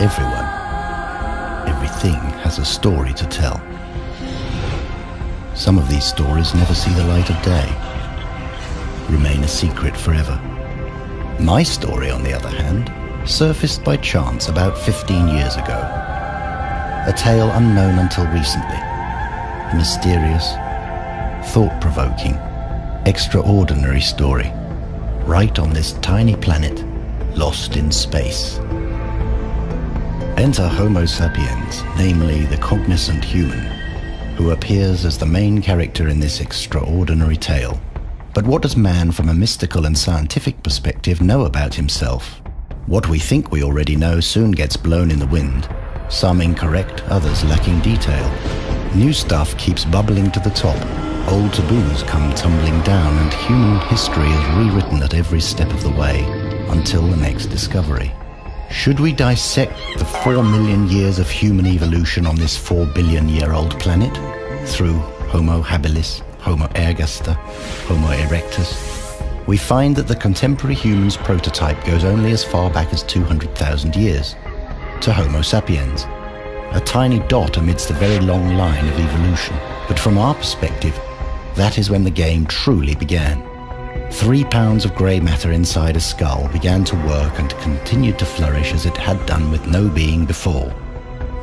everyone, everything has a story to tell. Some of these stories never see the light of day, remain a secret forever. My story, on the other hand, surfaced by chance about 15 years ago. A tale unknown until recently. A mysterious, thought-provoking, extraordinary story, right on this tiny planet, lost in space. Enter Homo sapiens, namely the cognizant human, who appears as the main character in this extraordinary tale. But what does man from a mystical and scientific perspective know about himself? What we think we already know soon gets blown in the wind, some incorrect, others lacking detail. New stuff keeps bubbling to the top, old taboos come tumbling down, and human history is rewritten at every step of the way, until the next discovery. Should we dissect the 4 million years of human evolution on this 4 billion-year-old planet through Homo habilis, Homo ergaster, Homo erectus, we find that the contemporary human's prototype goes only as far back as 200,000 years, to Homo sapiens, a tiny dot amidst a very long line of evolution. But from our perspective, that is when the game truly began. 3 pounds of grey matter inside a skull began to work and continued to flourish as it had done with no being before.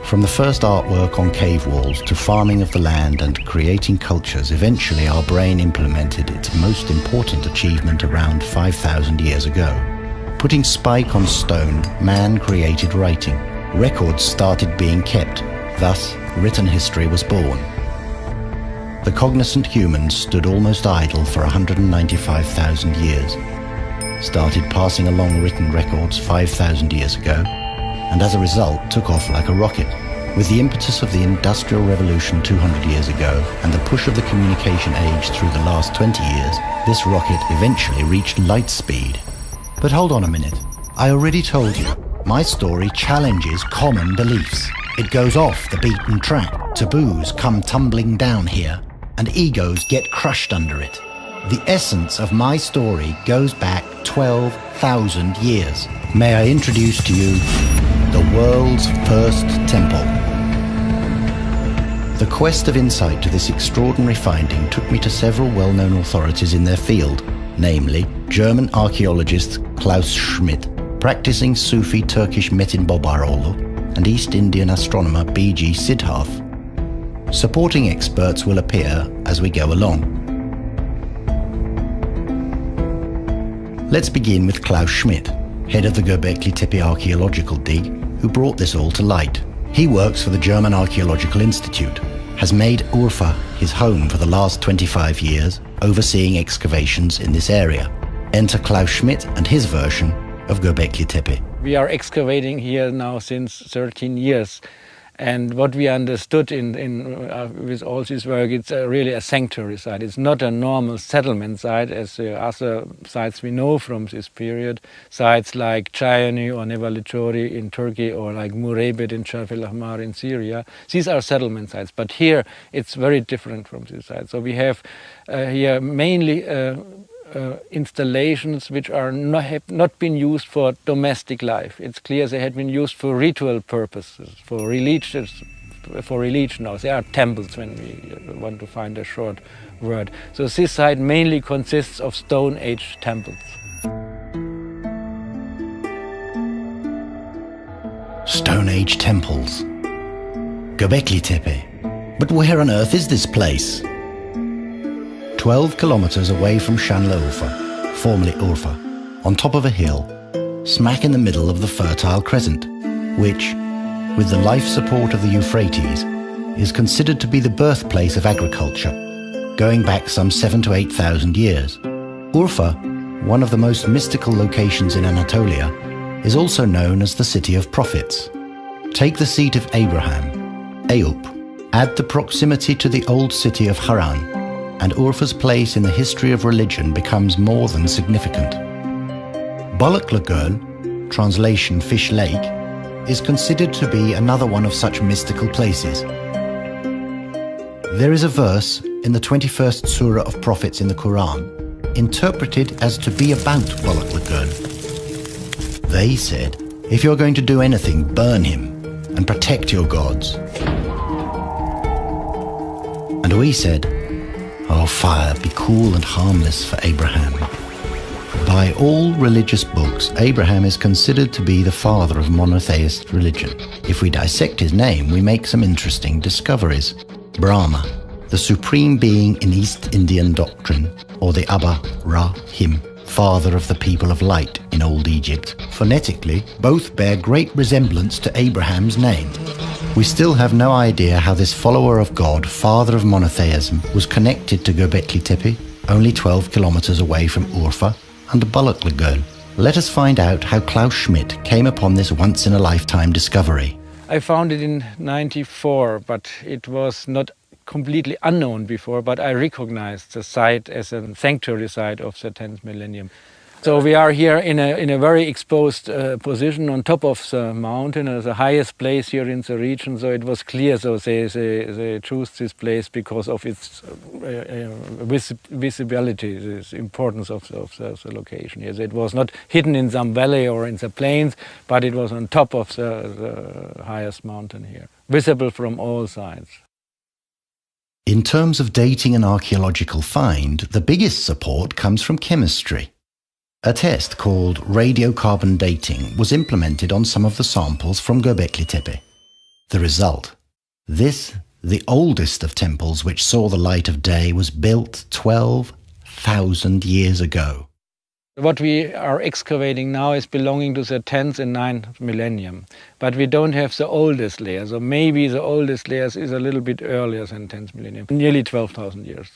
From the first artwork on cave walls to farming of the land and creating cultures, eventually our brain implemented its most important achievement around 5,000 years ago. Putting spike on stone, man created writing. Records started being kept, thus written history was born. The cognizant humans stood almost idle for 195,000 years, started passing along written records 5,000 years ago, and as a result took off like a rocket. With the impetus of the Industrial Revolution 200 years ago and the push of the communication age through the last 20 years, this rocket eventually reached light speed. But hold on a minute, I already told you, my story challenges common beliefs. It goes off the beaten track, taboos come tumbling down here, and egos get crushed under it. The essence of my story goes back 12,000 years. May I introduce to you the world's first temple. The quest of insight to this extraordinary finding took me to several well-known authorities in their field, namely German archaeologist Klaus Schmidt, practicing Sufi Turkish Metin Bobaroğlu, and East Indian astronomer B.G. Siddharth. Supporting experts will appear as we go along. Let's begin with Klaus Schmidt, head of the Göbekli Tepe archaeological dig, who brought this all to light. He works for the German Archaeological Institute, has made Urfa his home for the last 25 years, overseeing excavations in this area. Enter Klaus Schmidt and his version of Göbekli Tepe. We are excavating here now since 13 years. And what we understood with all this work, it's really a sanctuary site. It's not a normal settlement site as other sites we know from this period. Sites like Chayani or Nevalı Çori in Turkey or like Mureybet in Jafel Ahmar in Syria. These are settlement sites, but here it's very different from this site. So we have here mainly installations which have not been used for domestic life. It's clear they had been used for ritual purposes, for religion. Now they are temples when we want to find a short word. So this site mainly consists of Stone Age temples. Stone Age temples. Göbekli Tepe. But where on earth is this place? 12 kilometers away from Şanlıurfa, formerly Urfa, on top of a hill, smack in the middle of the Fertile Crescent, which, with the life support of the Euphrates, is considered to be the birthplace of agriculture, going back some 7,000 to 8,000 years. Urfa, one of the most mystical locations in Anatolia, is also known as the City of Prophets. Take the seat of Abraham, Eyüp, add the proximity to the old city of Haran, and Urfa's place in the history of religion becomes more than significant. Balıklı Göl, translation Fish Lake, is considered to be another one of such mystical places. There is a verse in the 21st Surah of Prophets in the Quran, interpreted as to be about Balıklı Göl. They said If you're going to do anything, burn him and protect your gods. And we said, "Oh, fire, be cool and harmless for Abraham." By all religious books, Abraham is considered to be the father of monotheist religion. If we dissect his name, we make some interesting discoveries. Brahma, the supreme being in East Indian doctrine, or the Abba, Ra, him, father of the people of light in Old Egypt. Phonetically, both bear great resemblance to Abraham's name. We still have no idea how this follower of God, father of monotheism, was connected to Göbekli Tepe, only 12 kilometers away from Urfa, and Balıklı Göl. Let us find out how Klaus Schmidt came upon this once-in-a-lifetime discovery. I found it in '94, but it was not completely unknown before, but I recognized the site as a sanctuary site of the 10th millennium. So we are here in a very exposed position on top of the mountain, the highest place here in the region. So it was clear. So they chose this place because of its visibility, the importance of the location. Yes, it was not hidden in some valley or in the plains, but it was on top of the highest mountain here, visible from all sides. In terms of dating an archaeological find, the biggest support comes from chemistry. A test called radiocarbon dating was implemented on some of the samples from Göbekli Tepe. The result: this, the oldest of temples which saw the light of day, was built 12,000 years ago. What we are excavating now is belonging to the 10th and 9th millennium, but we don't have the oldest layer, so maybe the oldest layers is a little bit earlier than 10th millennium, nearly 12,000 years.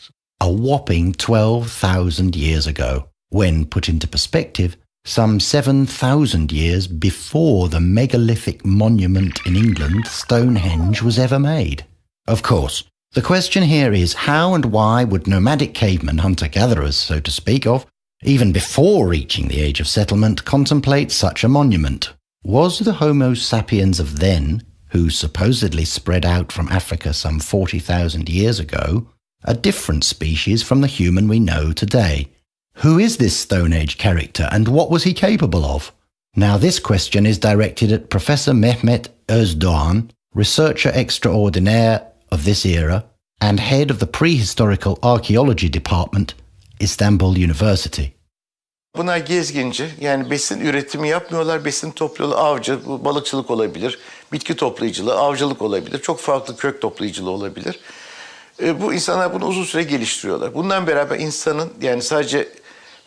A whopping 12,000 years ago. When put into perspective, some 7,000 years before the megalithic monument in England, Stonehenge, was ever made. Of course, the question here is how and why would nomadic cavemen, hunter-gatherers, so to speak of, even before reaching the age of settlement, contemplate such a monument? Was the Homo sapiens of then, who supposedly spread out from Africa some 40,000 years ago, a different species from the human we know today? Who is this Stone Age character and what was he capable of? Now this question is directed at Professor Mehmet Özdoğan, researcher extraordinaire of this era and head of the Prehistorical Archaeology Department, Istanbul University. Bunlar gezginci, yani besin üretimi yapmıyorlar, besin topluyorlar, avcı, balıkçılık olabilir, bitki toplayıcılığı, avcılık olabilir, çok farklı kök toplayıcılığı olabilir. Bu insanlar bunu uzun süre geliştiriyorlar. Bundan beraber insanın, yani sadece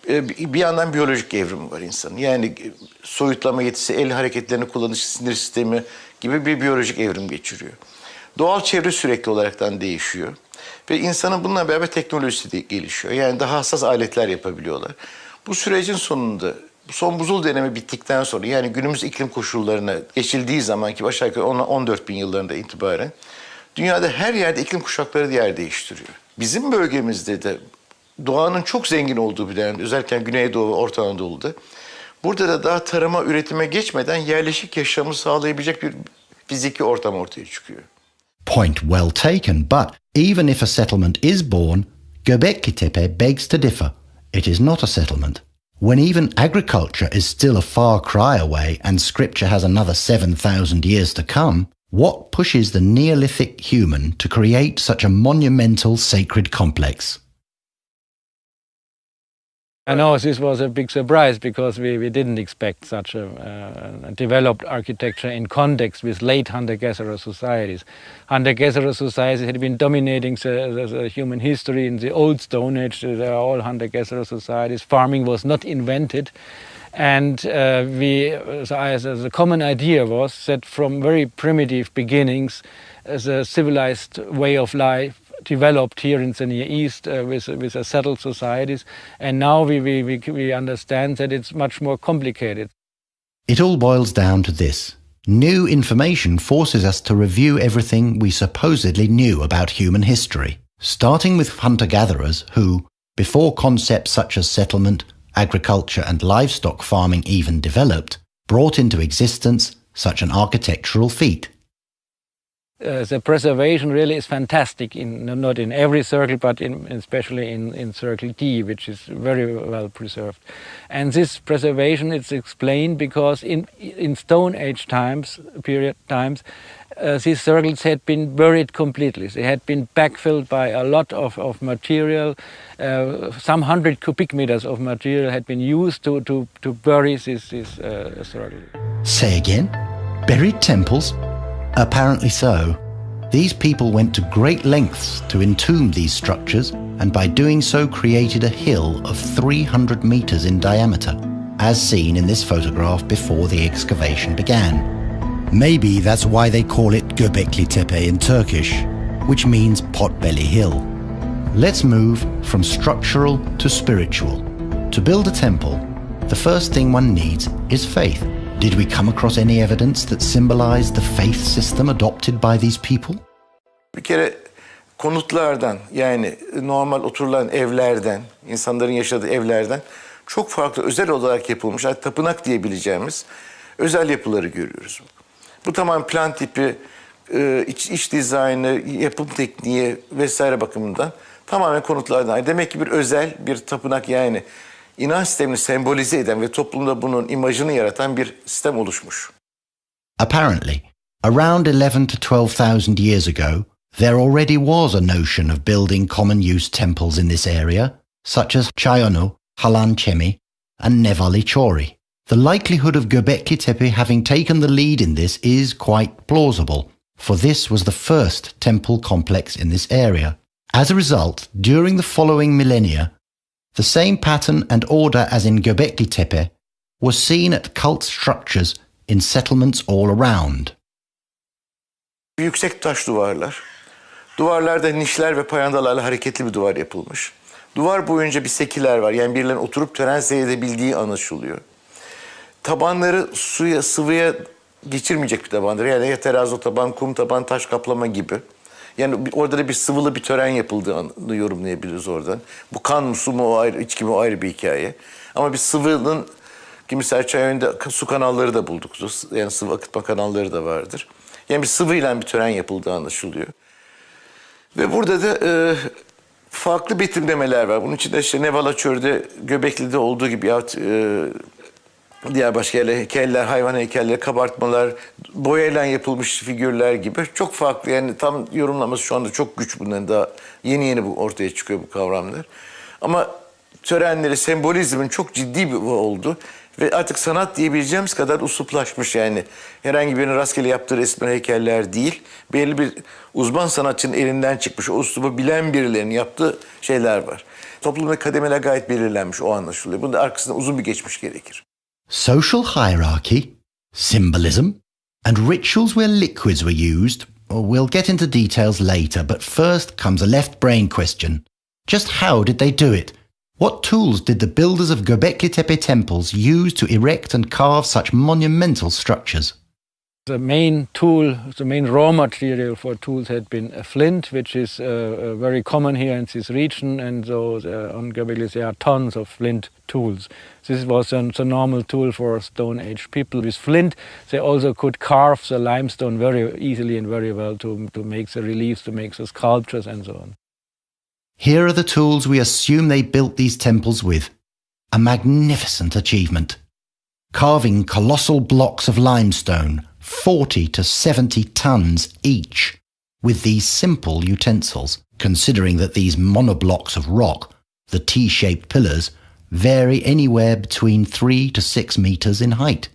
bir yandan biyolojik evrimi var insanın. Yani soyutlama yetisi, el hareketlerini kullanışı, sinir sistemi gibi bir biyolojik evrim geçiriyor. Doğal çevre sürekli olaraktan değişiyor. Ve insanın bununla beraber teknolojisi de gelişiyor. Yani daha hassas aletler yapabiliyorlar. Bu sürecin sonunda, son buzul dönemi bittikten sonra, yani günümüz iklim koşullarına geçildiği zaman ki aşağı yukarı 14 bin yıllarında itibaren dünyada her yerde iklim kuşakları yer değiştiriyor. Bizim bölgemizde de doğanın çok zengin olduğu bir dönemde, özellikle Güneydoğu ve Orta Anadolu'da, burada da daha tarıma, üretime geçmeden yerleşik yaşamı sağlayabilecek bir fiziki ortam ortaya çıkıyor. Point well taken, but even if a settlement is born, Göbekli Tepe begs to differ. It is not a settlement. When even agriculture is still a far cry away and scripture has another 7,000 years to come, what pushes the Neolithic human to create such a monumental sacred complex? I know this was a big surprise because we didn't expect such a developed architecture in context with late hunter-gatherer societies. Hunter-gatherer societies had been dominating the human history in the old Stone Age. They are all hunter-gatherer societies. Farming was not invented. And the common idea was that from very primitive beginnings, the civilized way of life developed here in the Near East with the settled societies, and now we understand that it's much more complicated. It all boils down to this. New information forces us to review everything we supposedly knew about human history, starting with hunter-gatherers who, before concepts such as settlement, agriculture and livestock farming even developed, brought into existence such an architectural feat. The preservation really is fantastic, not in every circle, but especially in Circle D, which is very well preserved. And this preservation is explained because in Stone Age times, these circles had been buried completely. They had been backfilled by a lot of material. Some 100 cubic meters of material had been used to bury this circle. Say again? Buried temples? Apparently so. These people went to great lengths to entomb these structures, and by doing so created a hill of 300 meters in diameter, as seen in this photograph before the excavation began. Maybe that's why they call it Göbekli Tepe in Turkish, which means Potbelly Hill. Let's move from structural to spiritual. To build a temple, the first thing one needs is faith. Did we come across any evidence that symbolized the faith system adopted by these people? Bir kere konutlardan, yani normal oturulan evlerden, insanların yaşadığı evlerden çok farklı özel olarak yapılmış, hatta tapınak diyebileceğimiz özel yapıları görüyoruz. Bu tamamen plan tipi, iç dizaynı, yapım tekniği vesaire bakımından tamamen konutlardan. Demek ki bir özel bir tapınak, yani inanç sistemini sembolize eden ve toplumda bunun imajını yaratan bir sistem oluşmuş. Apparently, around 11 to 12,000 years ago, there already was a notion of building common-use temples in this area, such as Chayonu, Halanchemi, and Nevali Chori. The likelihood of Göbekli Tepe having taken the lead in this is quite plausible, for this was the first temple complex in this area. As a result, during the following millennia, the same pattern and order as in Göbekli Tepe was seen at cult structures in settlements all around. Yüksek taş duvarlar. Duvarlarda nişler ve payandalarla hareketli bir duvar yapılmış. Duvar boyunca bir sekiler var. Yani birilerinin oturup tören seyredebildiği anlaşılıyor. Tabanları sıvıya geçirmeyecek bir tabandır. Yani ya terazo taban, kum taban, taş kaplama gibi. Yani orada da bir sıvılı bir tören yapıldığını yorumlayabiliriz oradan. Bu kan mı, su mu o ayrı, içki mi o ayrı bir hikaye. Ama bir sıvının, mesela Çayönü'nde su kanalları da bulduk. Yani sıvı akıtma kanalları da vardır. Yani bir sıvıyla bir tören yapıldığı anlaşılıyor. Ve burada da farklı betimlemeler var. Bunun içinde işte Nevala Çöl'de, Göbekli'de olduğu gibi ya diğer başka yerler, heykeller, hayvan heykelleri, kabartmalar, boyayla yapılmış figürler gibi çok farklı. Yani tam yorumlaması şu anda çok güç, bunların daha yeni bu ortaya çıkıyor bu kavramlar. Ama törenleri, sembolizmin çok ciddi bir oldu ve artık sanat diyebileceğimiz kadar usluplaşmış, yani herhangi birinin rastgele yaptığı resimler, heykeller değil, belli bir uzman sanatçının elinden çıkmış, o uslubu bilen birilerinin yaptığı şeyler var. Toplumda kademeler gayet belirlenmiş, o anlaşılıyor. Bunun da arkasında uzun bir geçmiş gerekir. Social hierarchy, symbolism, and rituals where liquids were used. We'll get into details later, but first comes a left brain question. Just how did they do it? What tools did the builders of Göbekli Tepe temples use to erect and carve such monumental structures? The main tool, the main raw material for tools had been a flint, which is very common here in this region, and so on Göbekli there are tons of flint tools. This was a normal tool for Stone Age people. With flint, they also could carve the limestone very easily and very well to make the reliefs, to make the sculptures and so on. Here are the tools we assume they built these temples with. A magnificent achievement. Carving colossal blocks of limestone, 40 to 70 tons each, with these simple utensils, considering that these monoblocks of rock, the T-shaped pillars, vary anywhere between 3 to 6 meters in height.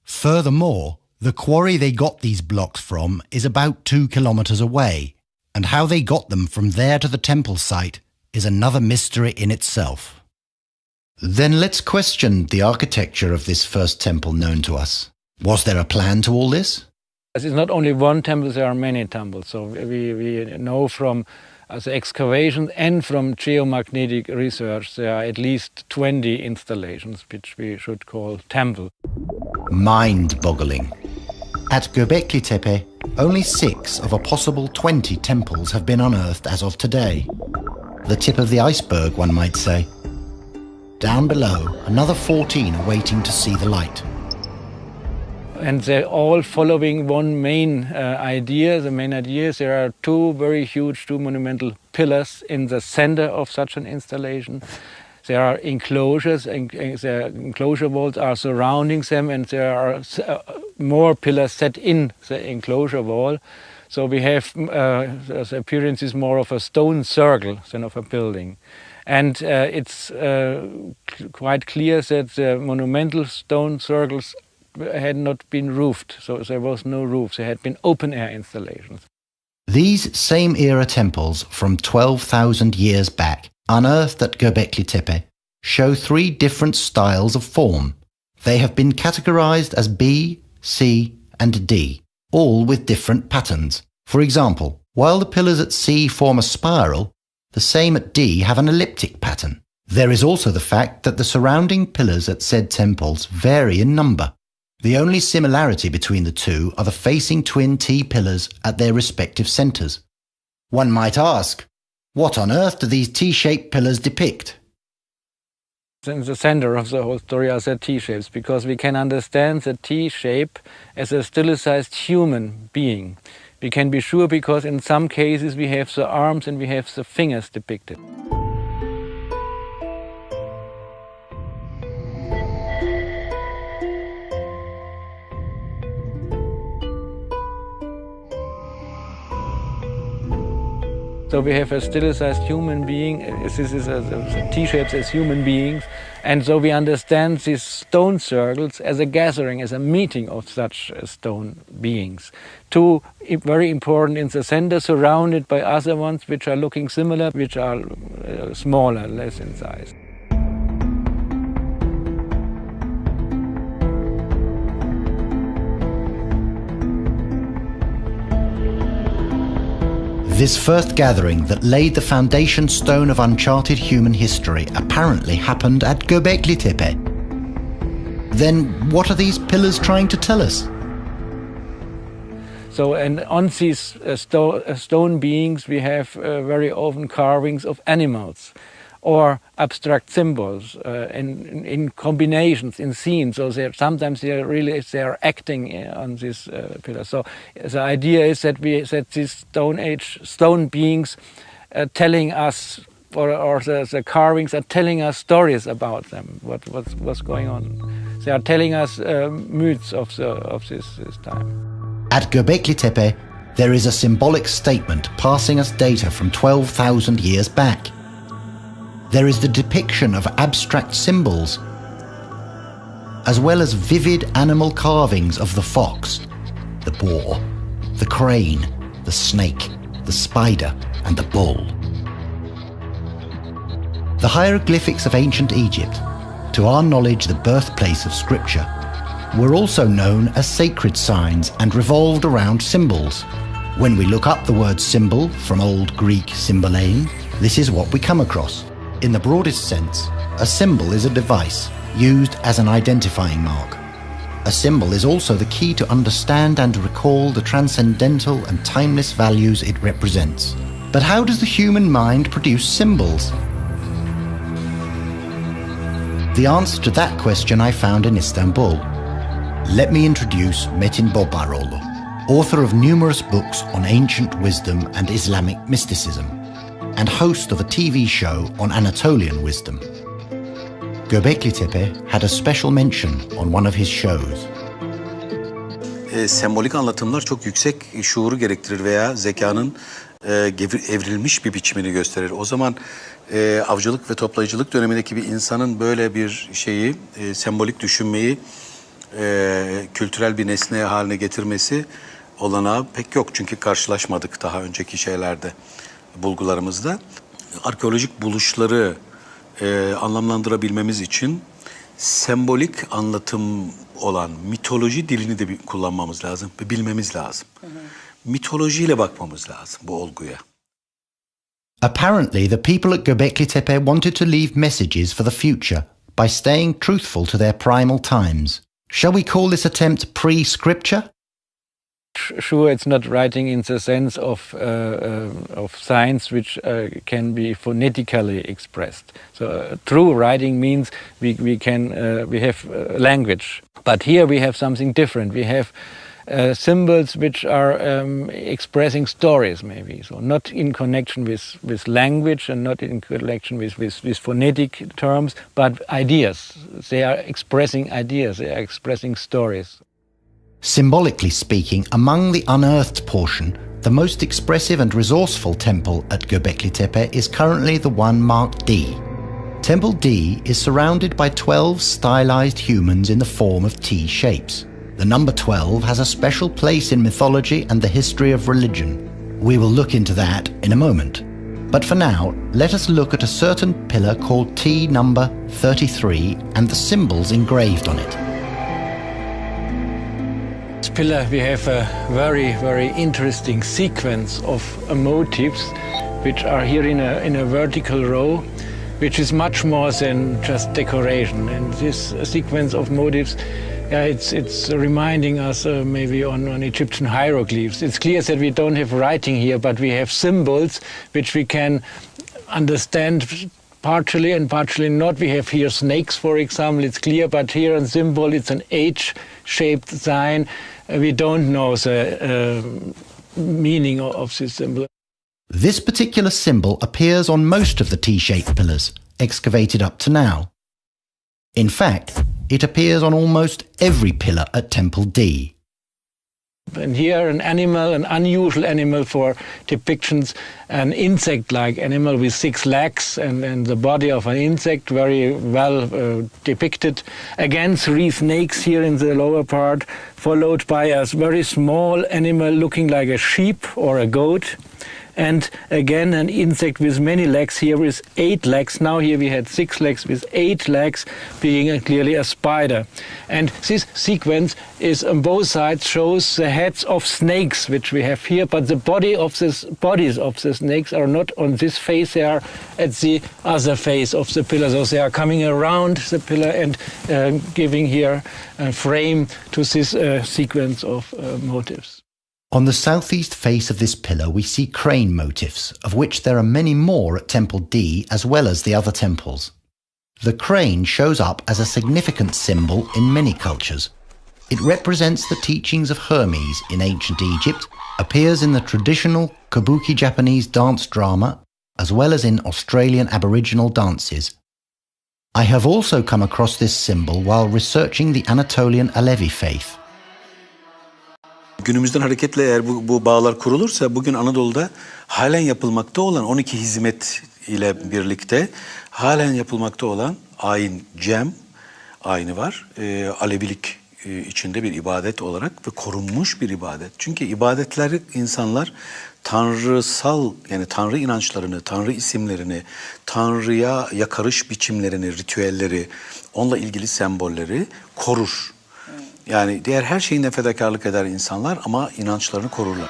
Furthermore, the quarry they got these blocks from is about 2 kilometers away, and how they got them from there to the temple site is another mystery in itself. Then let's question the architecture of this first temple known to us. Was there a plan to all this? It's not only one temple, there are many temples. So we know from the excavations and from geomagnetic research there are at least 20 installations, which we should call temple. Mind-boggling. At Göbekli Tepe, only 6 of a possible 20 temples have been unearthed as of today. The tip of the iceberg, one might say. Down below, another 14 are waiting to see the light. and they're all following one main idea. The main idea is there are two very huge, two monumental pillars in the center of such an installation. There are enclosures, and the enclosure walls are surrounding them, and there are more pillars set in the enclosure wall. So we have the appearance is more of a stone circle than of a building. And it's quite clear that the monumental stone circles had not been roofed, so there was no roof. They had been open-air installations. These same era temples from 12,000 years back, unearthed at Göbekli Tepe, show three different styles of form. They have been categorized as B, C, and D, all with different patterns. For example, while the pillars at C form a spiral, the same at D have an elliptic pattern. There is also the fact that the surrounding pillars at said temples vary in number. The only similarity between the two are the facing twin T pillars at their respective centres. One might ask, what on earth do these T-shaped pillars depict? In the center of the whole story are the T-shapes, because we can understand the T-shape as a stilized human being. We can be sure because in some cases we have the arms and we have the fingers depicted. So we have a stilized human being. This is T-shapes as human beings, and so we understand these stone circles as a gathering, as a meeting of such stone beings. Two very important in the center, surrounded by other ones which are looking similar, which are smaller, less in size. This first gathering that laid the foundation stone of uncharted human history apparently happened at Göbekli Tepe. Then what are these pillars trying to tell us? So, and on these stone beings we have very often carvings of animals or abstract symbols in combinations, in scenes. So sometimes they're acting on these pillars. So the idea is that these Stone Age stone beings telling us, or the carvings are telling us stories about them, what's going on. They are telling us myths of this time. At Göbekli Tepe, there is a symbolic statement passing us data from 12,000 years back. There is the depiction of abstract symbols, as well as vivid animal carvings of the fox, the boar, the crane, the snake, the spider, and the bull. The hieroglyphics of ancient Egypt, to our knowledge the birthplace of scripture, were also known as sacred signs and revolved around symbols. When we look up the word symbol from Old Greek symbolain, this is what we come across. In the broadest sense, a symbol is a device used as an identifying mark. A symbol is also the key to understand and recall the transcendental and timeless values it represents. But how does the human mind produce symbols? The answer to that question I found in Istanbul. Let me introduce Metin Bobaroğlu, author of numerous books on ancient wisdom and Islamic mysticism, and host of a TV show on Anatolian wisdom. Göbekli Tepe had a special mention on one of his shows. Sembolik anlatımlar çok yüksek şuuru gerektirir veya zekanın evrilmiş bir biçimini gösterir. O zaman avcılık ve toplayıcılık dönemindeki bir insanın böyle bir şeyi, sembolik düşünmeyi kültürel bir nesne haline getirmesi olanağı pek yok. Çünkü karşılaşmadık daha önceki şeylerde, bulgularımızda. Arkeolojik buluşları anlamlandırabilmemiz için sembolik anlatım olan mitoloji dilini de kullanmamız lazım ve bilmemiz lazım. Mitolojiyle bakmamız lazım bu olguya. Apparently, the people at Göbekli Tepe wanted to leave messages for the future by staying truthful to their primal times. Shall we call this attempt pre-scripture? Sure, it's not writing in the sense of signs which can be phonetically expressed. So true writing means we have language, but here we have something different. We have symbols which are expressing stories, maybe. So not in connection with language and not in connection with phonetic terms, but ideas. They are expressing ideas. They are expressing stories. Symbolically speaking, among the unearthed portion, the most expressive and resourceful temple at Göbekli Tepe is currently the one marked D. Temple D is surrounded by 12 stylized humans in the form of T shapes. The number 12 has a special place in mythology and the history of religion. We will look into that in a moment. But for now, let us look at a certain pillar called T number 33 and the symbols engraved on it. This pillar we have a very interesting sequence of motifs which are here in a vertical row, which is much more than just decoration. And this sequence of motifs, it's reminding us maybe on Egyptian hieroglyphs. It's clear that we don't have writing here, but we have symbols which we can understand partially and partially not. We have here snakes, for example, it's clear, but here in symbol it's an H-shaped sign. We don't know the meaning of this symbol. This particular symbol appears on most of the T-shaped pillars, excavated up to now. In fact, it appears on almost every pillar at Temple D. And here an animal, an unusual animal for depictions, an insect-like animal with 6 legs and the body of an insect, very well depicted. Again, 3 snakes here in the lower part, followed by a very small animal looking like a sheep or a goat. And again, an insect with many legs here with 8 legs. Now here we had 6 legs with 8 legs, being clearly a spider. And this sequence is on both sides shows the heads of snakes, which we have here, but the bodies of the snakes are not on this face, they are at the other face of the pillar. So they are coming around the pillar and giving here a frame to this sequence of motifs. On the southeast face of this pillar we see crane motifs, of which there are many more at Temple D as well as the other temples. The crane shows up as a significant symbol in many cultures. It represents the teachings of Hermes in ancient Egypt, appears in the traditional kabuki Japanese dance drama, as well as in Australian Aboriginal dances. I have also come across this symbol while researching the Anatolian Alevi faith. Günümüzden hareketle eğer bu bağlar kurulursa bugün Anadolu'da halen yapılmakta olan 12 hizmet ile birlikte halen yapılmakta olan ayin, cem ayini var. Alevilik içinde bir ibadet olarak ve korunmuş bir ibadet. Çünkü ibadetleri insanlar tanrısal yani tanrı inançlarını, tanrı isimlerini, tanrıya yakarış biçimlerini, ritüelleri, onunla ilgili sembolleri korur. Yani diğer her şeyinden fedakarlık eder insanlar ama inançlarını korurlar.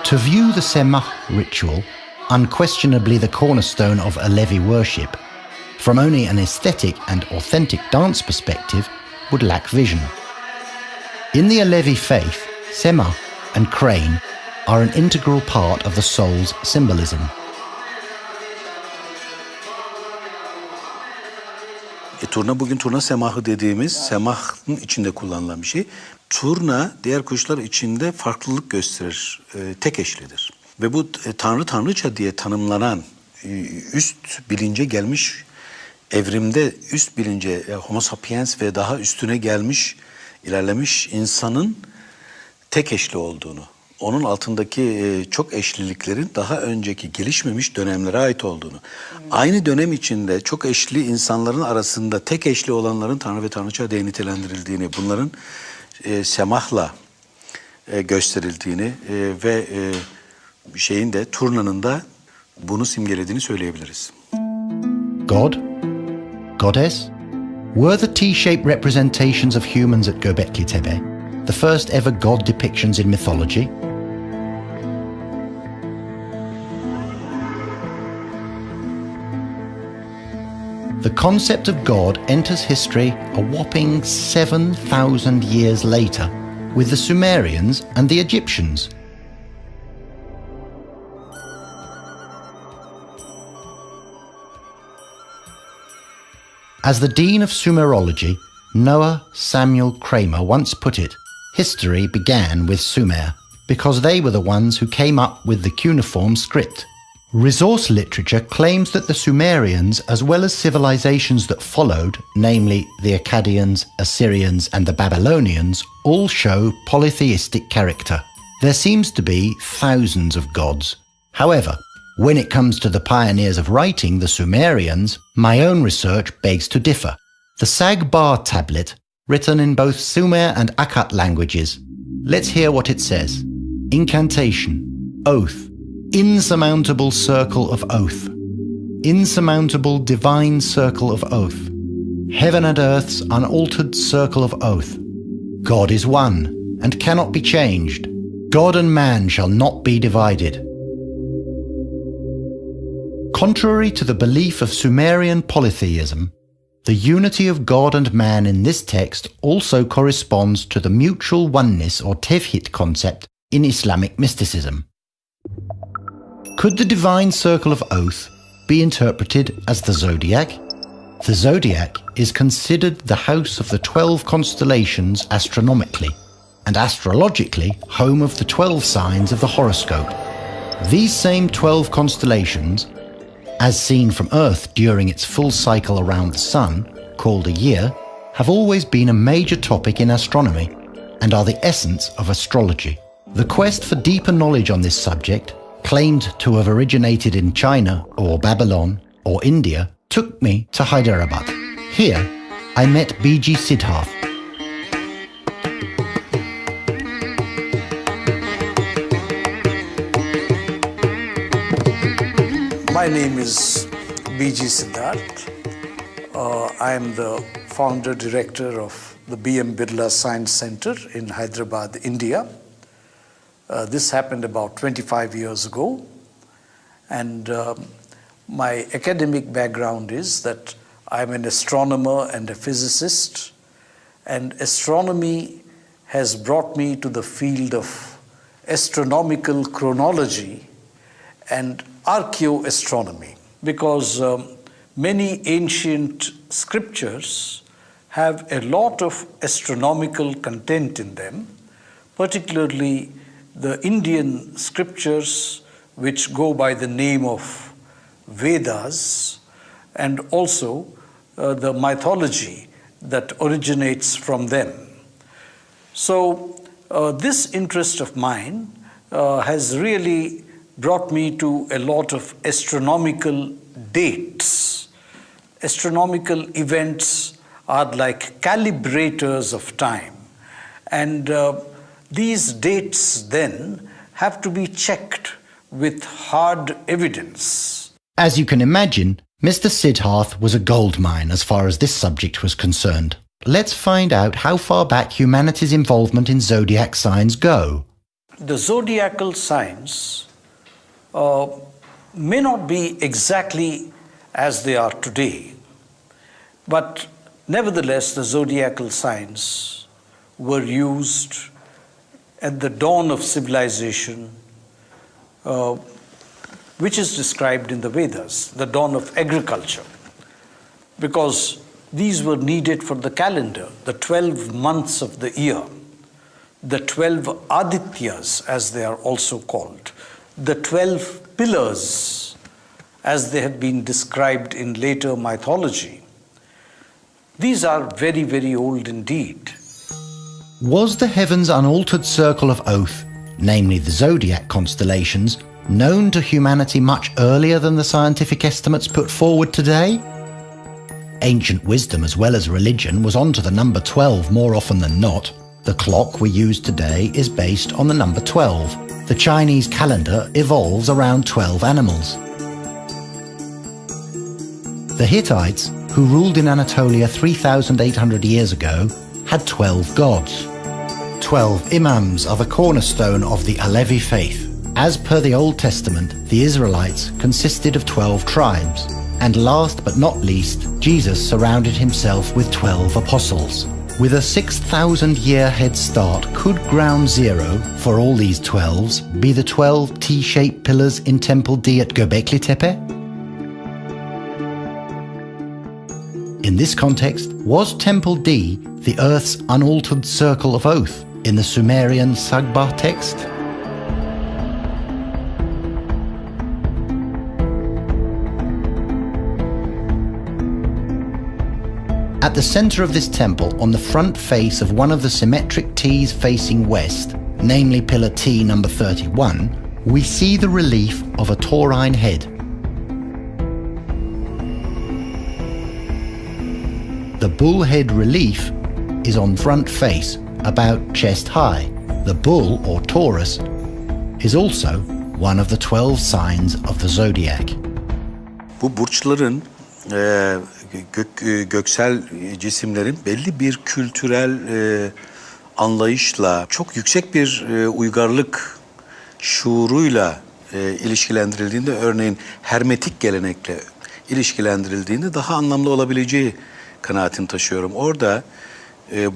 To view the Semah ritual, unquestionably the cornerstone of Alevi worship, from only an aesthetic and authentic dance perspective, would lack vision. In the Alevi faith, Semah and crane are an integral part of the soul's symbolism. Turna bugün turna semahı dediğimiz semahın içinde kullanılan bir şey. Turna diğer kuşlar içinde farklılık gösterir, tek eşlidir. Ve bu tanrı tanrıça diye tanımlanan üst bilince gelmiş, evrimde üst bilince Homo sapiens ve daha üstüne gelmiş, ilerlemiş insanın tek eşli olduğunu, onun altındaki çok eşliliklerin daha önceki gelişmemiş dönemlere ait olduğunu, aynı dönem içinde çok eşli insanların arasında tek eşli olanların tanrı ve tanrıça diye nitelendirildiğini, bunların semahla gösterildiğini ve şeyin de turnanın da bunu simgelediğini söyleyebiliriz. God? Goddess? Were the T-shaped representations of humans at Göbekli Tepe the first ever god depictions in mythology? the concept of God enters history a whopping 7,000 years later with the Sumerians and the Egyptians. As the Dean of Sumerology, Noah Samuel Kramer, once put it, history began with Sumer, because they were the ones who came up with the cuneiform script. Resource literature claims that the Sumerians, as well as civilizations that followed, namely the Akkadians, Assyrians and the Babylonians, all show polytheistic character. There seems to be thousands of gods. However, when it comes to the pioneers of writing, the Sumerians, my own research begs to differ. The Sag-Bar tablet, written in both Sumer and Akkad languages. Let's hear what it says. Incantation, oath, insurmountable circle of oath, insurmountable divine circle of oath, heaven and earth's unaltered circle of oath. God is one and cannot be changed. God and man shall not be divided. Contrary to the belief of Sumerian polytheism, the unity of God and man in this text also corresponds to the mutual oneness or tevhid concept in Islamic mysticism. Could the divine circle of oath be interpreted as the zodiac? The zodiac is considered the house of the 12 constellations astronomically, and astrologically home of the 12 signs of the horoscope. These same 12 constellations, as seen from Earth during its full cycle around the Sun, called a year, have always been a major topic in astronomy and are the essence of astrology. The quest for deeper knowledge on this subject, claimed to have originated in China or Babylon or India, took me to Hyderabad. Here, I met B.G. Siddharth. My name is B.G. Siddharth. I am the founder director of the B.M. Birla Science Center in Hyderabad, India. This happened about 25 years ago, and my academic background is that I'm an astronomer and a physicist, and astronomy has brought me to the field of astronomical chronology and archaeoastronomy, because many ancient scriptures have a lot of astronomical content in them, particularly the Indian scriptures which go by the name of Vedas, and also the mythology that originates from them. So this interest of mine has really brought me to a lot of astronomical dates. Astronomical events are like calibrators of time, and these dates then have to be checked with hard evidence. As you can imagine, Mr. Siddharth was a goldmine as far as this subject was concerned. Let's find out how far back humanity's involvement in zodiac signs go. The zodiacal signs may not be exactly as they are today, but nevertheless the zodiacal signs were used at the dawn of civilization, which is described in the Vedas, the dawn of agriculture, because these were needed for the calendar, the 12 months of the year, the 12 Adityas, as they are also called, the 12 pillars, as they have been described in later mythology. These are very, very old indeed. Was the heaven's unaltered circle of oath, namely the zodiac constellations, known to humanity much earlier than the scientific estimates put forward today? Ancient wisdom as well as religion was onto the number 12 more often than not. The clock we use today is based on the number 12. The Chinese calendar evolves around 12 animals. The Hittites, who ruled in Anatolia 3,800 years ago, had 12 gods. 12 imams are the cornerstone of the Alevi faith. As per the Old Testament, the Israelites consisted of 12 tribes, And last but not least, Jesus surrounded himself with 12 apostles. With a 6,000-year head start, could ground zero for all these 12s be the 12 T-shaped pillars in Temple D at Göbekli Tepe? In this context, was Temple D the Earth's unaltered circle of oath in the Sumerian Sagbah text? At the center of this temple, on the front face of one of the symmetric T's facing west, namely pillar T number 31, we see the relief of a taurine head. The bull head relief is on front face, about chest high. The bull, or Taurus, is also one of the 12 signs of the zodiac. Bu burçların göksel cisimlerin belli bir kültürel anlayışla, çok yüksek bir uygarlık şuuruyla ilişkilendirildiğinde, örneğin hermetik gelenekle ilişkilendirildiğinde daha anlamlı olabileceği kanaatini taşıyorum. Orada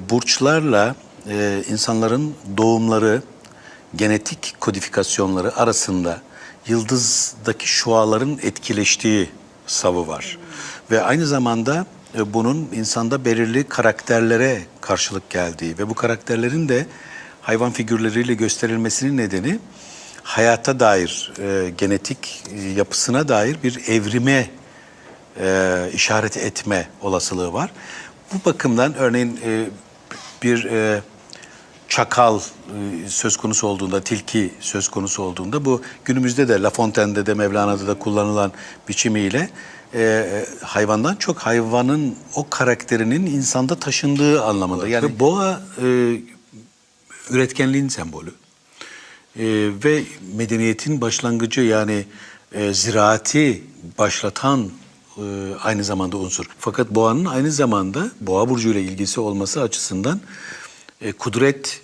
burçlarla insanların doğumları, genetik kodifikasyonları arasında yıldızdaki şuaların etkileştiği savı var. Ve aynı zamanda bunun insanda belirli karakterlere karşılık geldiği ve bu karakterlerin de hayvan figürleriyle gösterilmesinin nedeni hayata dair, genetik yapısına dair bir evrime işaret etme olasılığı var. Bu bakımdan örneğin bir çakal söz konusu olduğunda, tilki söz konusu olduğunda, bu günümüzde de La Fontaine'de de Mevlana'da da kullanılan biçimiyle hayvandan çok hayvanın o karakterinin insanda taşındığı anlamında. Yani boğa üretkenliğin sembolü ve medeniyetin başlangıcı, yani ziraati başlatan aynı zamanda unsur. Fakat boğanın aynı zamanda boğa burcuyla ilgisi olması açısından kudret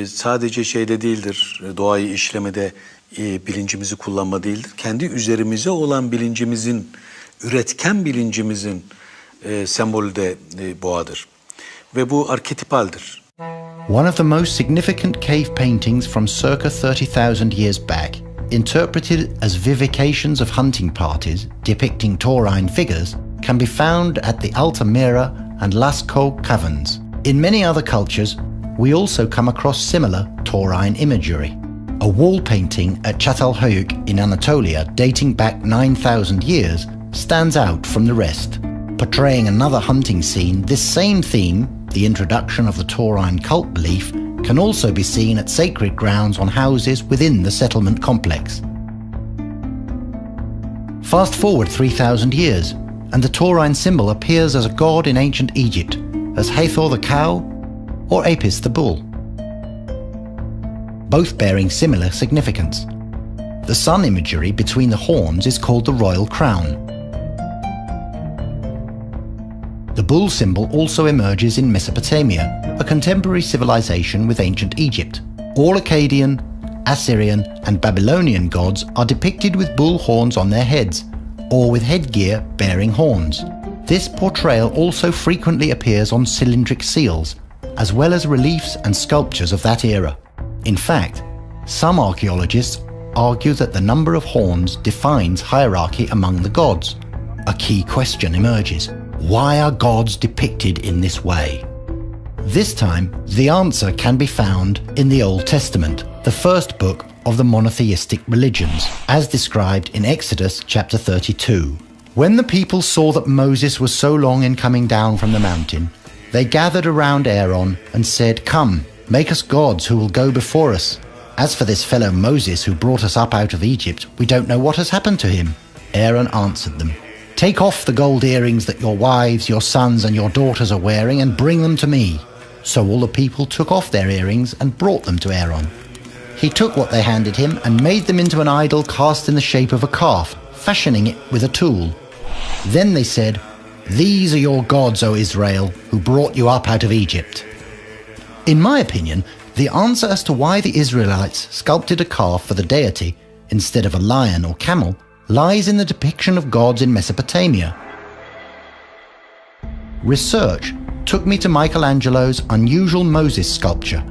sadece şeyde değildir, doğayı işlemede bilincimizi kullanma değildir. Kendi üzerimize olan bilincimizin, üretken bilincimizin sembolü de boğadır. Ve bu arketipaldir. One of the most significant cave paintings from circa 30,000 years back, interpreted as vivications of hunting parties depicting taurine figures, can be found at the Altamira and Lascaux caverns. In many other cultures, we also come across similar taurine imagery. A wall painting at Çatalhöyük in Anatolia dating back 9,000 years stands out from the rest. Portraying another hunting scene, this same theme, the introduction of the taurine cult belief, can also be seen at sacred grounds on houses within the settlement complex. Fast forward 3,000 years, and the taurine symbol appears as a god in ancient Egypt, as Hathor the cow or Apis the bull, both bearing similar significance. The sun imagery between the horns is called the royal crown. The bull symbol also emerges in Mesopotamia, a contemporary civilization with ancient Egypt. All Akkadian, Assyrian and Babylonian gods are depicted with bull horns on their heads, or with headgear bearing horns. This portrayal also frequently appears on cylindric seals, as well as reliefs and sculptures of that era. In fact, some archaeologists argue that the number of horns defines hierarchy among the gods. A key question emerges: why are gods depicted in this way? This time, the answer can be found in the Old Testament, the first book of the monotheistic religions, as described in Exodus chapter 32. When the people saw that Moses was so long in coming down from the mountain, they gathered around Aaron and said, "Come, make us gods who will go before us. As for this fellow Moses who brought us up out of Egypt, we don't know what has happened to him." Aaron answered them, "Take off the gold earrings that your wives, your sons and your daughters are wearing and bring them to me." So all the people took off their earrings and brought them to Aaron. He took what they handed him and made them into an idol cast in the shape of a calf, fashioning it with a tool. Then they said, "These are your gods, O Israel, who brought you up out of Egypt." In my opinion, the answer as to why the Israelites sculpted a calf for the deity instead of a lion or camel lies in the depiction of gods in Mesopotamia. Research took me to Michelangelo's unusual Moses sculpture.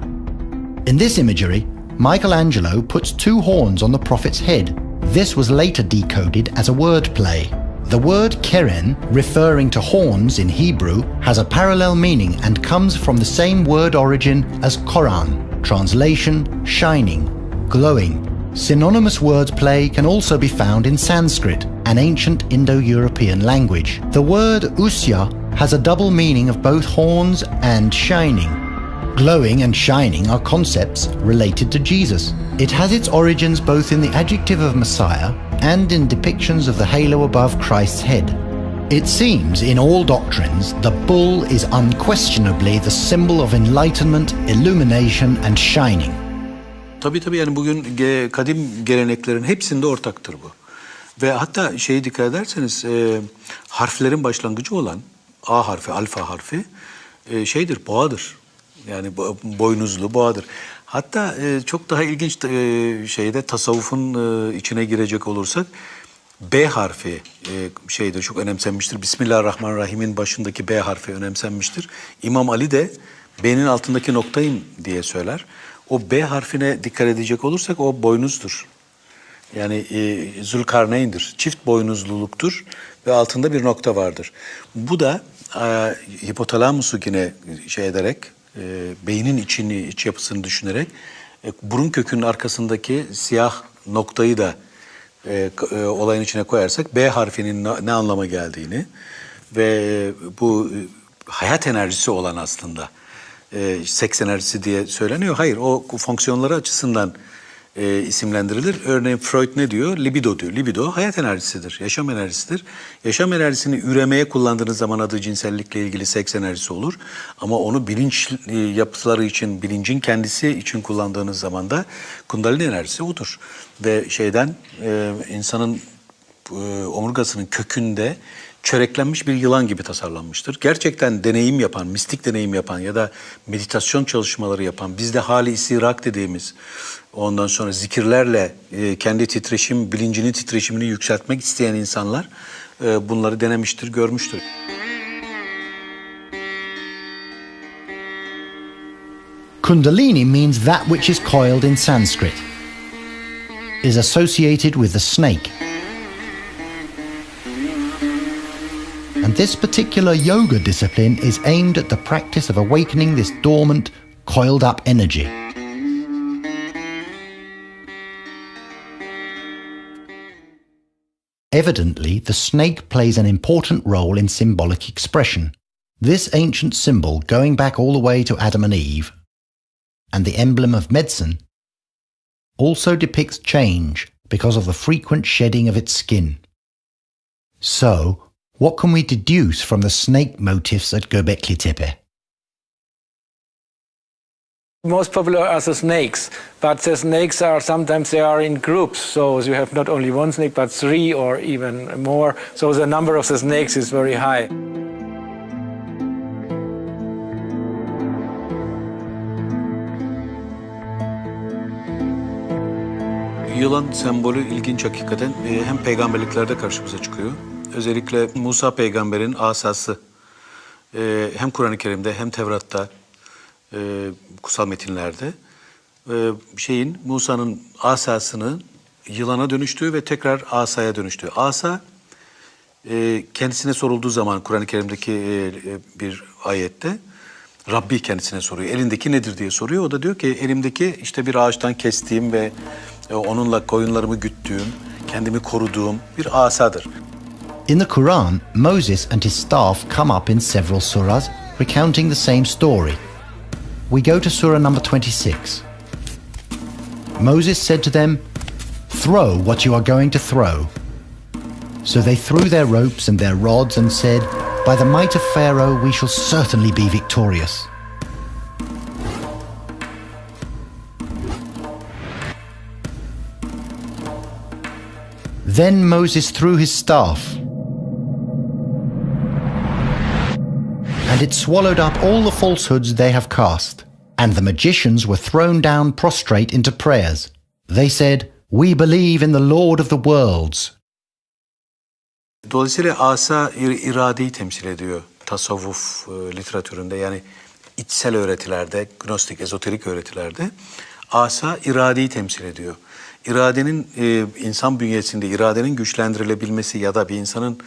In this imagery, Michelangelo puts two horns on the prophet's head. This was later decoded as a word play. The word keren, referring to horns in Hebrew, has a parallel meaning and comes from the same word origin as Koran, translation, shining, glowing. Synonymous wordplay can also be found in Sanskrit, an ancient Indo-European language. The word usya has a double meaning of both horns and shining. Glowing and shining are concepts related to Jesus. It has its origins both in the adjective of Messiah and in depictions of the halo above Christ's head. It seems in all doctrines the bull is unquestionably the symbol of enlightenment, illumination and shining. Tabii yani bugün kadim geleneklerin hepsinde ortaktır bu. Ve hatta dikkat ederseniz harflerin başlangıcı olan A harfi, alfa harfi boğadır. Yani boynuzlu boğadır. Hatta çok daha ilginç tasavvufun içine girecek olursak B harfi çok önemsenmiştir. Bismillahirrahmanirrahim'in başındaki B harfi önemsenmiştir. İmam Ali de B'nin altındaki noktayım diye söyler. O B harfine dikkat edecek olursak o boynuzdur. Yani Zülkarneyn'dir. Çift boynuzluluktur ve altında bir nokta vardır. Bu da hipotalamusu yine ederek, beynin iç yapısını düşünerek burun kökünün arkasındaki siyah noktayı da olayın içine koyarsak B harfinin ne anlama geldiğini ve bu hayat enerjisi olan aslında seks enerjisi diye söyleniyor. Hayır, o fonksiyonları açısından isimlendirilir. Örneğin Freud ne diyor? Libido diyor. Libido hayat enerjisidir, yaşam enerjisidir. Yaşam enerjisini üremeye kullandığınız zaman adı cinsellikle ilgili seks enerjisi olur. Ama onu bilinç yapıları için, bilincin kendisi için kullandığınız zaman da kundalini enerjisi odur. Ve insanın omurgasının kökünde çöreklenmiş bir yılan gibi tasarlanmıştır. Gerçekten deneyim yapan, mistik deneyim yapan ya da meditasyon çalışmaları yapan, bizde hali istirak dediğimiz, ondan sonra zikirlerle kendi bilincinin titreşimini yükseltmek isteyen insanlar bunları denemiştir, görmüştür. Kundalini means that which is coiled in Sanskrit. It is associated with the snake. And this particular yoga discipline is aimed at the practice of awakening this dormant, coiled up energy. Evidently, the snake plays an important role in symbolic expression. This ancient symbol, going back all the way to Adam and Eve, and the emblem of medicine, also depicts change because of the frequent shedding of its skin. So, what can we deduce from the snake motifs at Göbekli Tepe? Most popular are the snakes, but the snakes are sometimes they are in groups, so you have not only one snake but three or even more, so the number of the snakes is very high. Yılan sembolü ilginç hakikaten. Hem peygamberliklerde karşımıza çıkıyor. Özellikle Musa peygamberin asası hem Kur'an-ı Kerim'de hem Tevrat'ta kutsal metinlerde Musa'nın asasını yılana dönüştüğü ve tekrar asaya dönüştüğü. Asa kendisine sorulduğu zaman Kur'an-ı Kerim'deki bir ayette Rabbi kendisine soruyor. Elindeki nedir diye soruyor. O da diyor ki elimdeki bir ağaçtan kestiğim ve onunla koyunlarımı güttüğüm, kendimi koruduğum bir asadır. In the Quran, Moses and his staff come up in several surahs recounting the same story. We go to surah number 26. Moses said to them, "Throw what you are going to throw." So they threw their ropes and their rods and said, "By the might of Pharaoh we shall certainly be victorious." Then Moses threw his staff, and it swallowed up all the falsehoods they have cast. And the magicians were thrown down prostrate into prayers. They said, "We believe in the Lord of the worlds." Dolayısıyla asa iradeyi temsil ediyor tasavvuf literatüründe, yani içsel öğretilerde, gnostik, ezoterik öğretilerde asa iradeyi temsil ediyor. İradenin insan bünyesinde iradenin güçlendirilebilmesi ya da bir insanın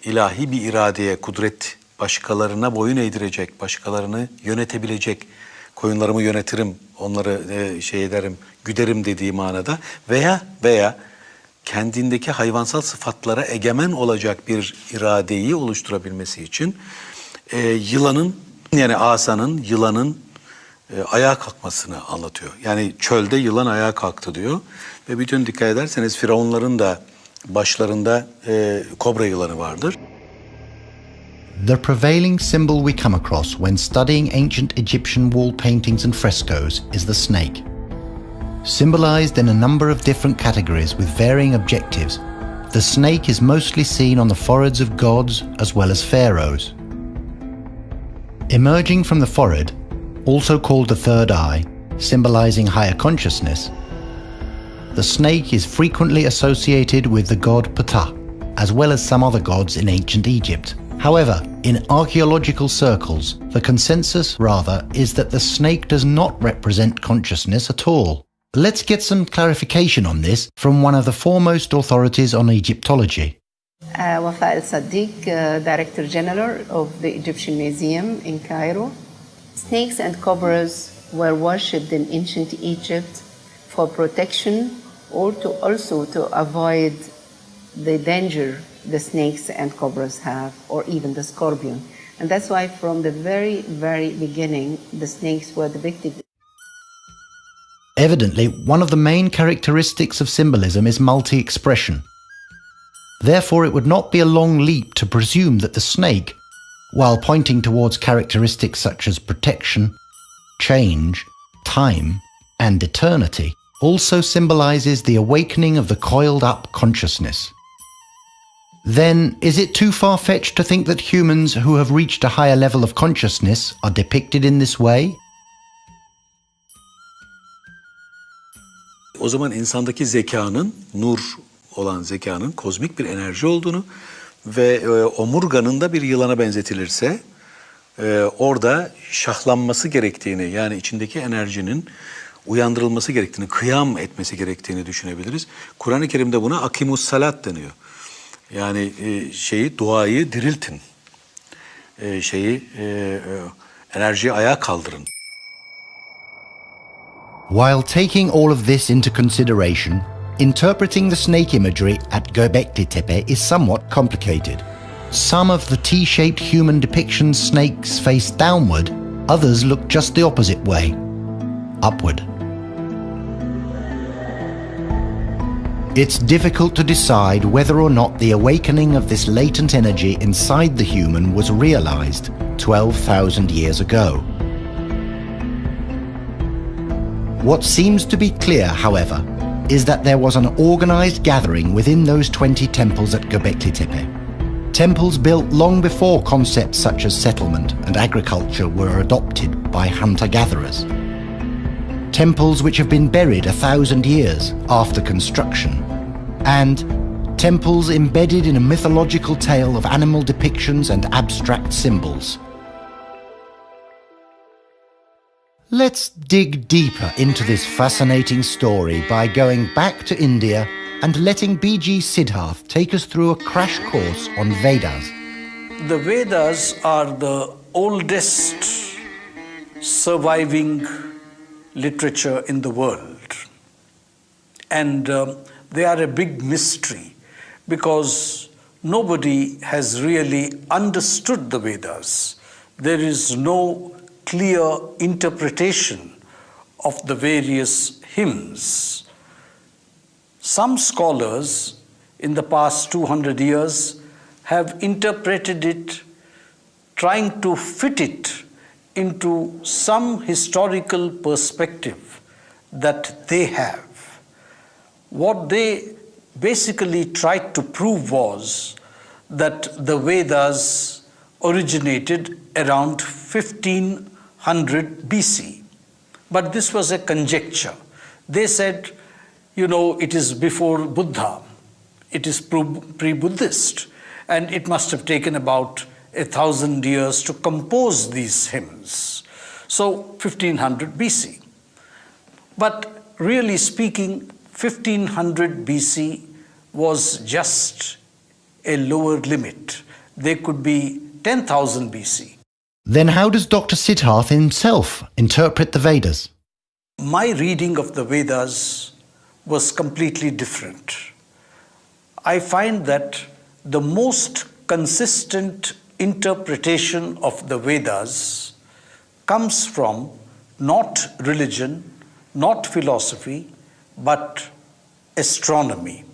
ilahi bir iradeye, kudret, başkalarına boyun eğdirecek, başkalarını yönetebilecek, koyunlarımı yönetirim, onları şey ederim, güderim dediği manada veya kendindeki hayvansal sıfatlara egemen olacak bir iradeyi oluşturabilmesi için yılanın, yani asanın, yılanın ayağa kalkmasını anlatıyor. Yani çölde yılan ayağa kalktı diyor ve bütün dikkat ederseniz firavunların da başlarında kobra yılanı vardır. The prevailing symbol we come across when studying ancient Egyptian wall paintings and frescoes is the snake. Symbolized in a number of different categories with varying objectives, the snake is mostly seen on the foreheads of gods as well as pharaohs. Emerging from the forehead, also called the third eye, symbolizing higher consciousness, the snake is frequently associated with the god Ptah, as well as some other gods in ancient Egypt. However, in archaeological circles, the consensus rather is that the snake does not represent consciousness at all. Let's get some clarification on this from one of the foremost authorities on Egyptology. Wafa El-Saddiq, Director General of the Egyptian Museum in Cairo. Snakes and cobras were worshipped in ancient Egypt for protection or also to avoid the danger the snakes and cobras have, or even the scorpion. And that's why from the very, very beginning, the snakes were depicted. Evidently, one of the main characteristics of symbolism is multi-expression. Therefore, it would not be a long leap to presume that the snake, while pointing towards characteristics such as protection, change, time, and eternity, also symbolizes the awakening of the coiled-up consciousness. Then, is it too far-fetched to think that humans who have reached a higher level of consciousness are depicted in this way? O zaman insandaki zekanın, nur olan zekanın kozmik bir enerji olduğunu ve omurganın da bir yılana benzetilirse orada şahlanması gerektiğini, yani içindeki enerjinin uyandırılması gerektiğini, kıyam etmesi gerektiğini düşünebiliriz. Kur'an-ı Kerim'de buna akimus salat deniyor. Yani duayı diriltin, enerjiyi ayağa kaldırın. While taking all of this into consideration, interpreting the snake imagery at Göbekli Tepe is somewhat complicated. Some of the T-shaped human depictions snakes face downward, others look just the opposite way, upward. It's difficult to decide whether or not the awakening of this latent energy inside the human was realized 12,000 years ago. What seems to be clear, however, is that there was an organized gathering within those 20 temples at Göbekli Tepe. Temples built long before concepts such as settlement and agriculture were adopted by hunter-gatherers. Temples which have been buried 1,000 years after construction. And temples embedded in a mythological tale of animal depictions and abstract symbols. Let's dig deeper into this fascinating story by going back to India and letting B.G. Siddharth take us through a crash course on Vedas. The Vedas are the oldest surviving literature in the world. And they are a big mystery because nobody has really understood the Vedas. There is no clear interpretation of the various hymns. Some scholars in the past 200 years have interpreted it, trying to fit it into some historical perspective that they have. What they basically tried to prove was that the Vedas originated around 1500 BC. But this was a conjecture. They said, it is before Buddha. It is pre-Buddhist. And it must have taken about 1,000 years to compose these hymns. So 1500 BC. But really speaking, 1500 BC was just a lower limit. They could be 10,000 BC. Then how does Dr. Siddharth himself interpret the Vedas? My reading of the Vedas was completely different. I find that the most consistent interpretation of the Vedas comes from not religion, not philosophy, but astronomy.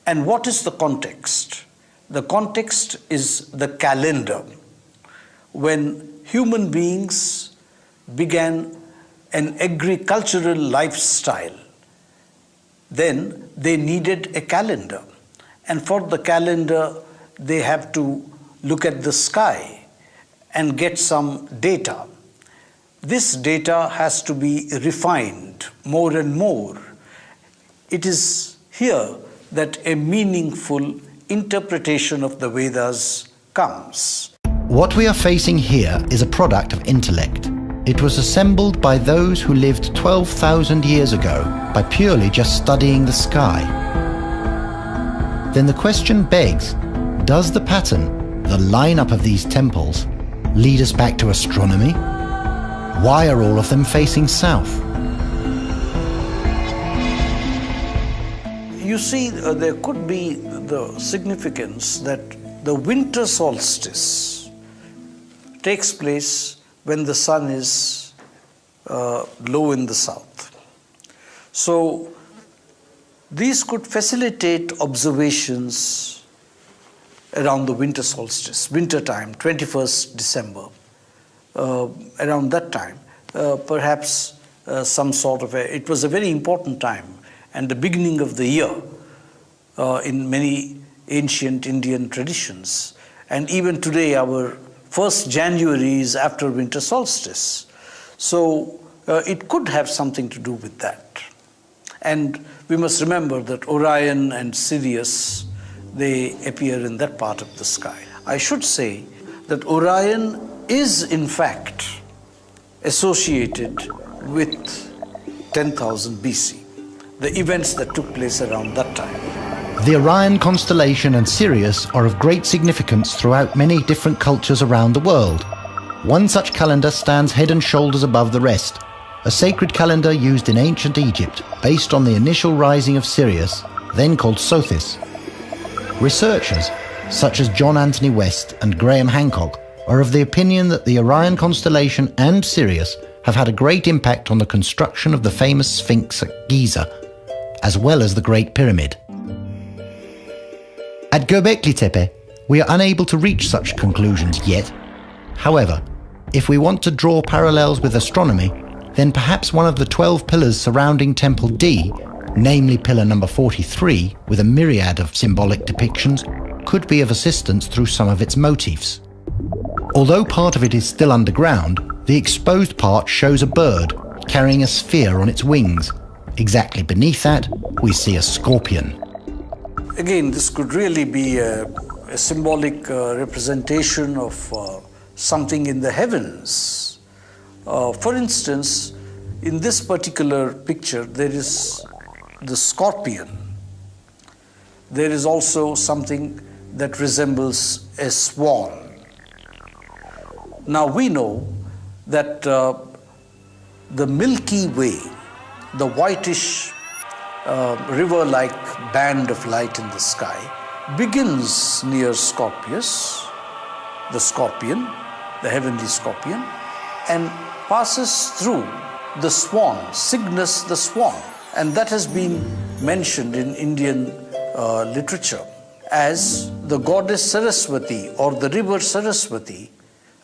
And what is the context? The context is the calendar. When human beings began an agricultural lifestyle, then they needed a calendar. And for the calendar, they have to look at the sky and get some data. This data has to be refined more and more. It is here that a meaningful interpretation of the Vedas comes. What we are facing here is a product of intellect. It was assembled by those who lived 12,000 years ago by purely just studying the sky. Then the question begs, does the pattern, the lineup of these temples, lead us back to astronomy? Why are all of them facing south? You see, there could be the significance that the winter solstice takes place when the sun is low in the south. So these could facilitate observations around the winter solstice, winter time, 21st December. Around that time, perhaps some sort of it was a very important time and the beginning of the year in many ancient Indian traditions. And even today, our 1st January is after winter solstice. So it could have something to do with that. And we must remember that Orion and Sirius, they appear in that part of the sky. I should say that Orion is in fact associated with 10,000 BC, the events that took place around that time. The Orion constellation and Sirius are of great significance throughout many different cultures around the world. One such calendar stands head and shoulders above the rest, a sacred calendar used in ancient Egypt based on the initial rising of Sirius, then called Sothis. Researchers, such as John Anthony West and Graham Hancock, are of the opinion that the Orion constellation and Sirius have had a great impact on the construction of the famous Sphinx at Giza, as well as the Great Pyramid. At Göbekli Tepe, we are unable to reach such conclusions yet. However, if we want to draw parallels with astronomy, then perhaps one of the 12 pillars surrounding Temple D, namely pillar number 43, with a myriad of symbolic depictions, could be of assistance through some of its motifs. Although part of it is still underground, the exposed part shows a bird carrying a sphere on its wings. Exactly beneath that, we see a scorpion. Again, this could really be a symbolic representation of something in the heavens. For instance, in this particular picture, there is the scorpion. There is also something that resembles a swan. Now we know that the Milky Way, the whitish river-like band of light in the sky, begins near Scorpius, the scorpion, the heavenly scorpion, and passes through the swan, Cygnus the swan. And that has been mentioned in Indian literature as the goddess Saraswati or the river Saraswati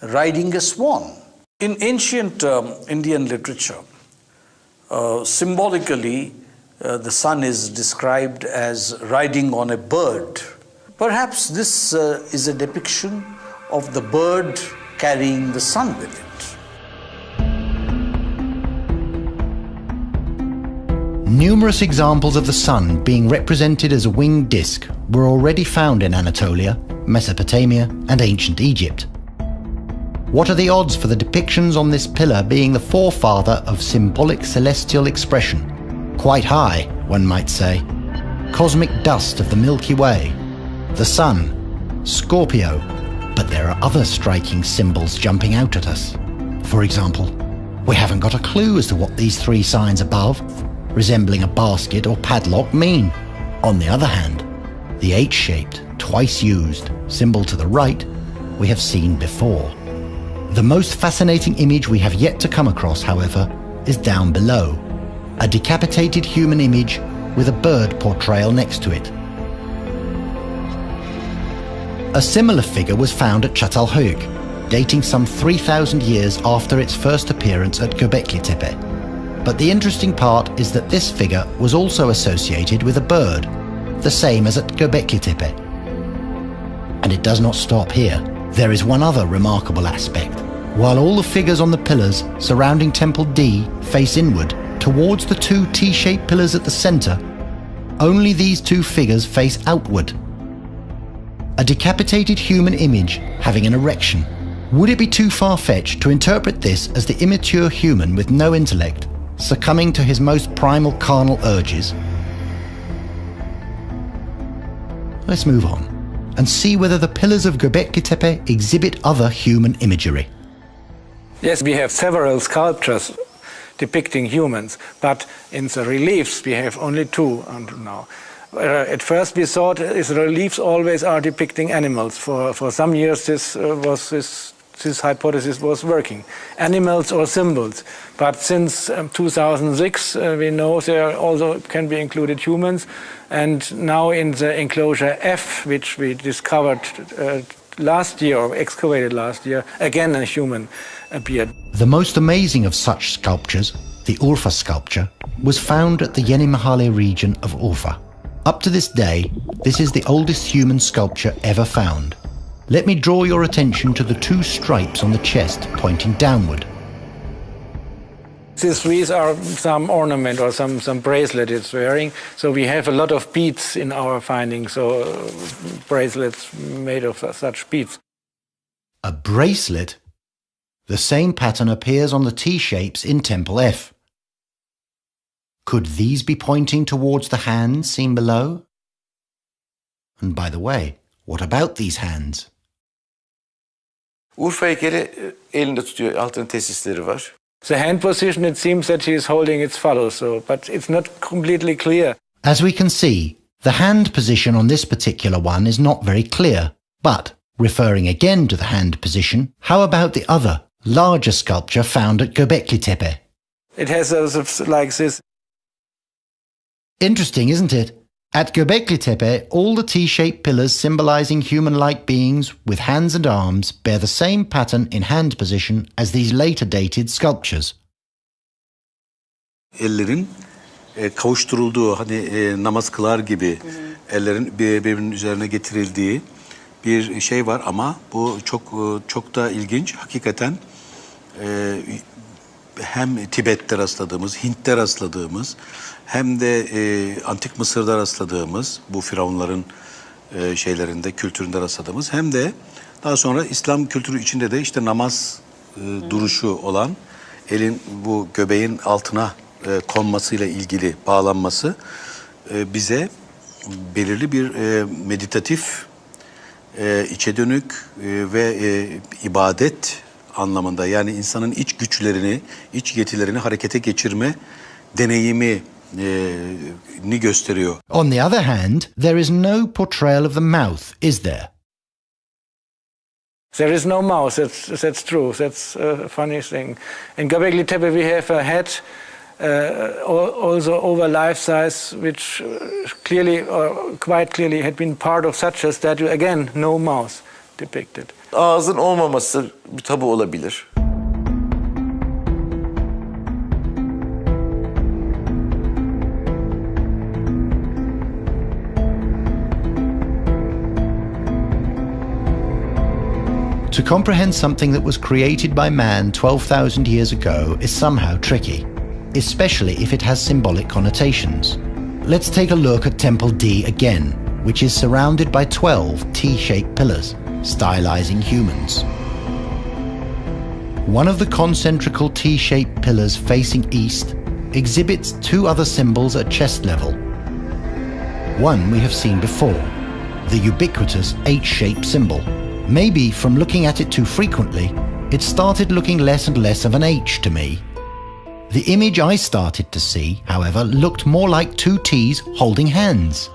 riding a swan. In ancient Indian literature, symbolically, the sun is described as riding on a bird. Perhaps this is a depiction of the bird carrying the sun with it. Numerous examples of the sun being represented as a winged disk were already found in Anatolia, Mesopotamia, and ancient Egypt. What are the odds for the depictions on this pillar being the forefather of symbolic celestial expression? Quite high, one might say. Cosmic dust of the Milky Way, the Sun, Scorpio, but there are other striking symbols jumping out at us. For example, we haven't got a clue as to what these three signs above, resembling a basket or padlock, mean. On the other hand, the H-shaped, twice used symbol to the right we have seen before. The most fascinating image we have yet to come across, however, is down below, a decapitated human image with a bird portrayal next to it. A similar figure was found at Çatalhöyük, dating some 3,000 years after its first appearance at Göbekli Tepe. But the interesting part is that this figure was also associated with a bird, the same as at Göbekli Tepe. And it does not stop here. There is one other remarkable aspect. While all the figures on the pillars surrounding Temple D face inward towards the two T-shaped pillars at the center, only these two figures face outward. A decapitated human image having an erection. Would it be too far-fetched to interpret this as the immature human with no intellect succumbing to his most primal carnal urges? Let's move on and see whether the pillars of Göbekli Tepe exhibit other human imagery. Yes, we have several sculptures depicting humans, but in the reliefs we have only two until now. At first we thought the reliefs always are depicting animals. For some years this hypothesis was working. Animals or symbols. But since 2006 we know there also can be included humans. And now in the enclosure F, which we discovered last year or excavated last year, again a human appeared. The most amazing of such sculptures, the Urfa sculpture, was found at the Yeni Mahalle region of Urfa. Up to this day, this is the oldest human sculpture ever found. Let me draw your attention to the two stripes on the chest pointing downward. These are some ornament or some bracelet it's wearing. So we have a lot of beads in our findings, so bracelets made of such beads. A bracelet? The same pattern appears on the T-shapes in Temple F. Could these be pointing towards the hands seen below? And by the way, what about these hands? Urfa heykeli elinde tutuyor, altın tesisleri var. The hand position, it seems that he is holding its phallus, but it's not completely clear. As we can see, the hand position on this particular one is not very clear. But, referring again to the hand position, how about the other, larger sculpture found at Göbekli Tepe? It has like this. Interesting, isn't it? At Göbekli Tepe, all the T-shaped pillars symbolizing human-like beings with hands and arms bear the same pattern in hand position as these later dated sculptures. Ellerin kavuşturulduğu, namaz kılar gibi ellerin birbirinin üzerine getirildiği bir şey var ama bu çok da ilginç. Hakikaten hem Tibet'te rastladığımız, Hint'te rastladığımız hem de Antik Mısır'da rastladığımız bu firavunların şeylerinde, kültüründe rastladığımız hem de daha sonra İslam kültürü içinde de işte namaz duruşu olan elin bu göbeğin altına konmasıyla ilgili bağlanması bize belirli bir meditatif, içe dönük ve ibadet anlamında, yani insanın iç güçlerini, iç yetilerini harekete geçirme deneyimi ni gösteriyor. On the other hand, there is no portrayal of the mouth, is there? There is no mouth, that's true, that's a funny thing. In Göbekli Tepe we have a head also over life size, which clearly, or quite clearly, had been part of such a statue. Again, no mouth depicted. Ağzın olmaması bir tabu olabilir. To comprehend something that was created by man 12,000 years ago is somehow tricky, especially if it has symbolic connotations. Let's take a look at Temple D again, which is surrounded by 12 T-shaped pillars, stylizing humans. One of the concentrical T-shaped pillars facing east exhibits two other symbols at chest level. One we have seen before, the ubiquitous H-shaped symbol. Maybe from looking at it too frequently, it started looking less and less of an H to me. The image I started to see, however, looked more like two T's holding hands.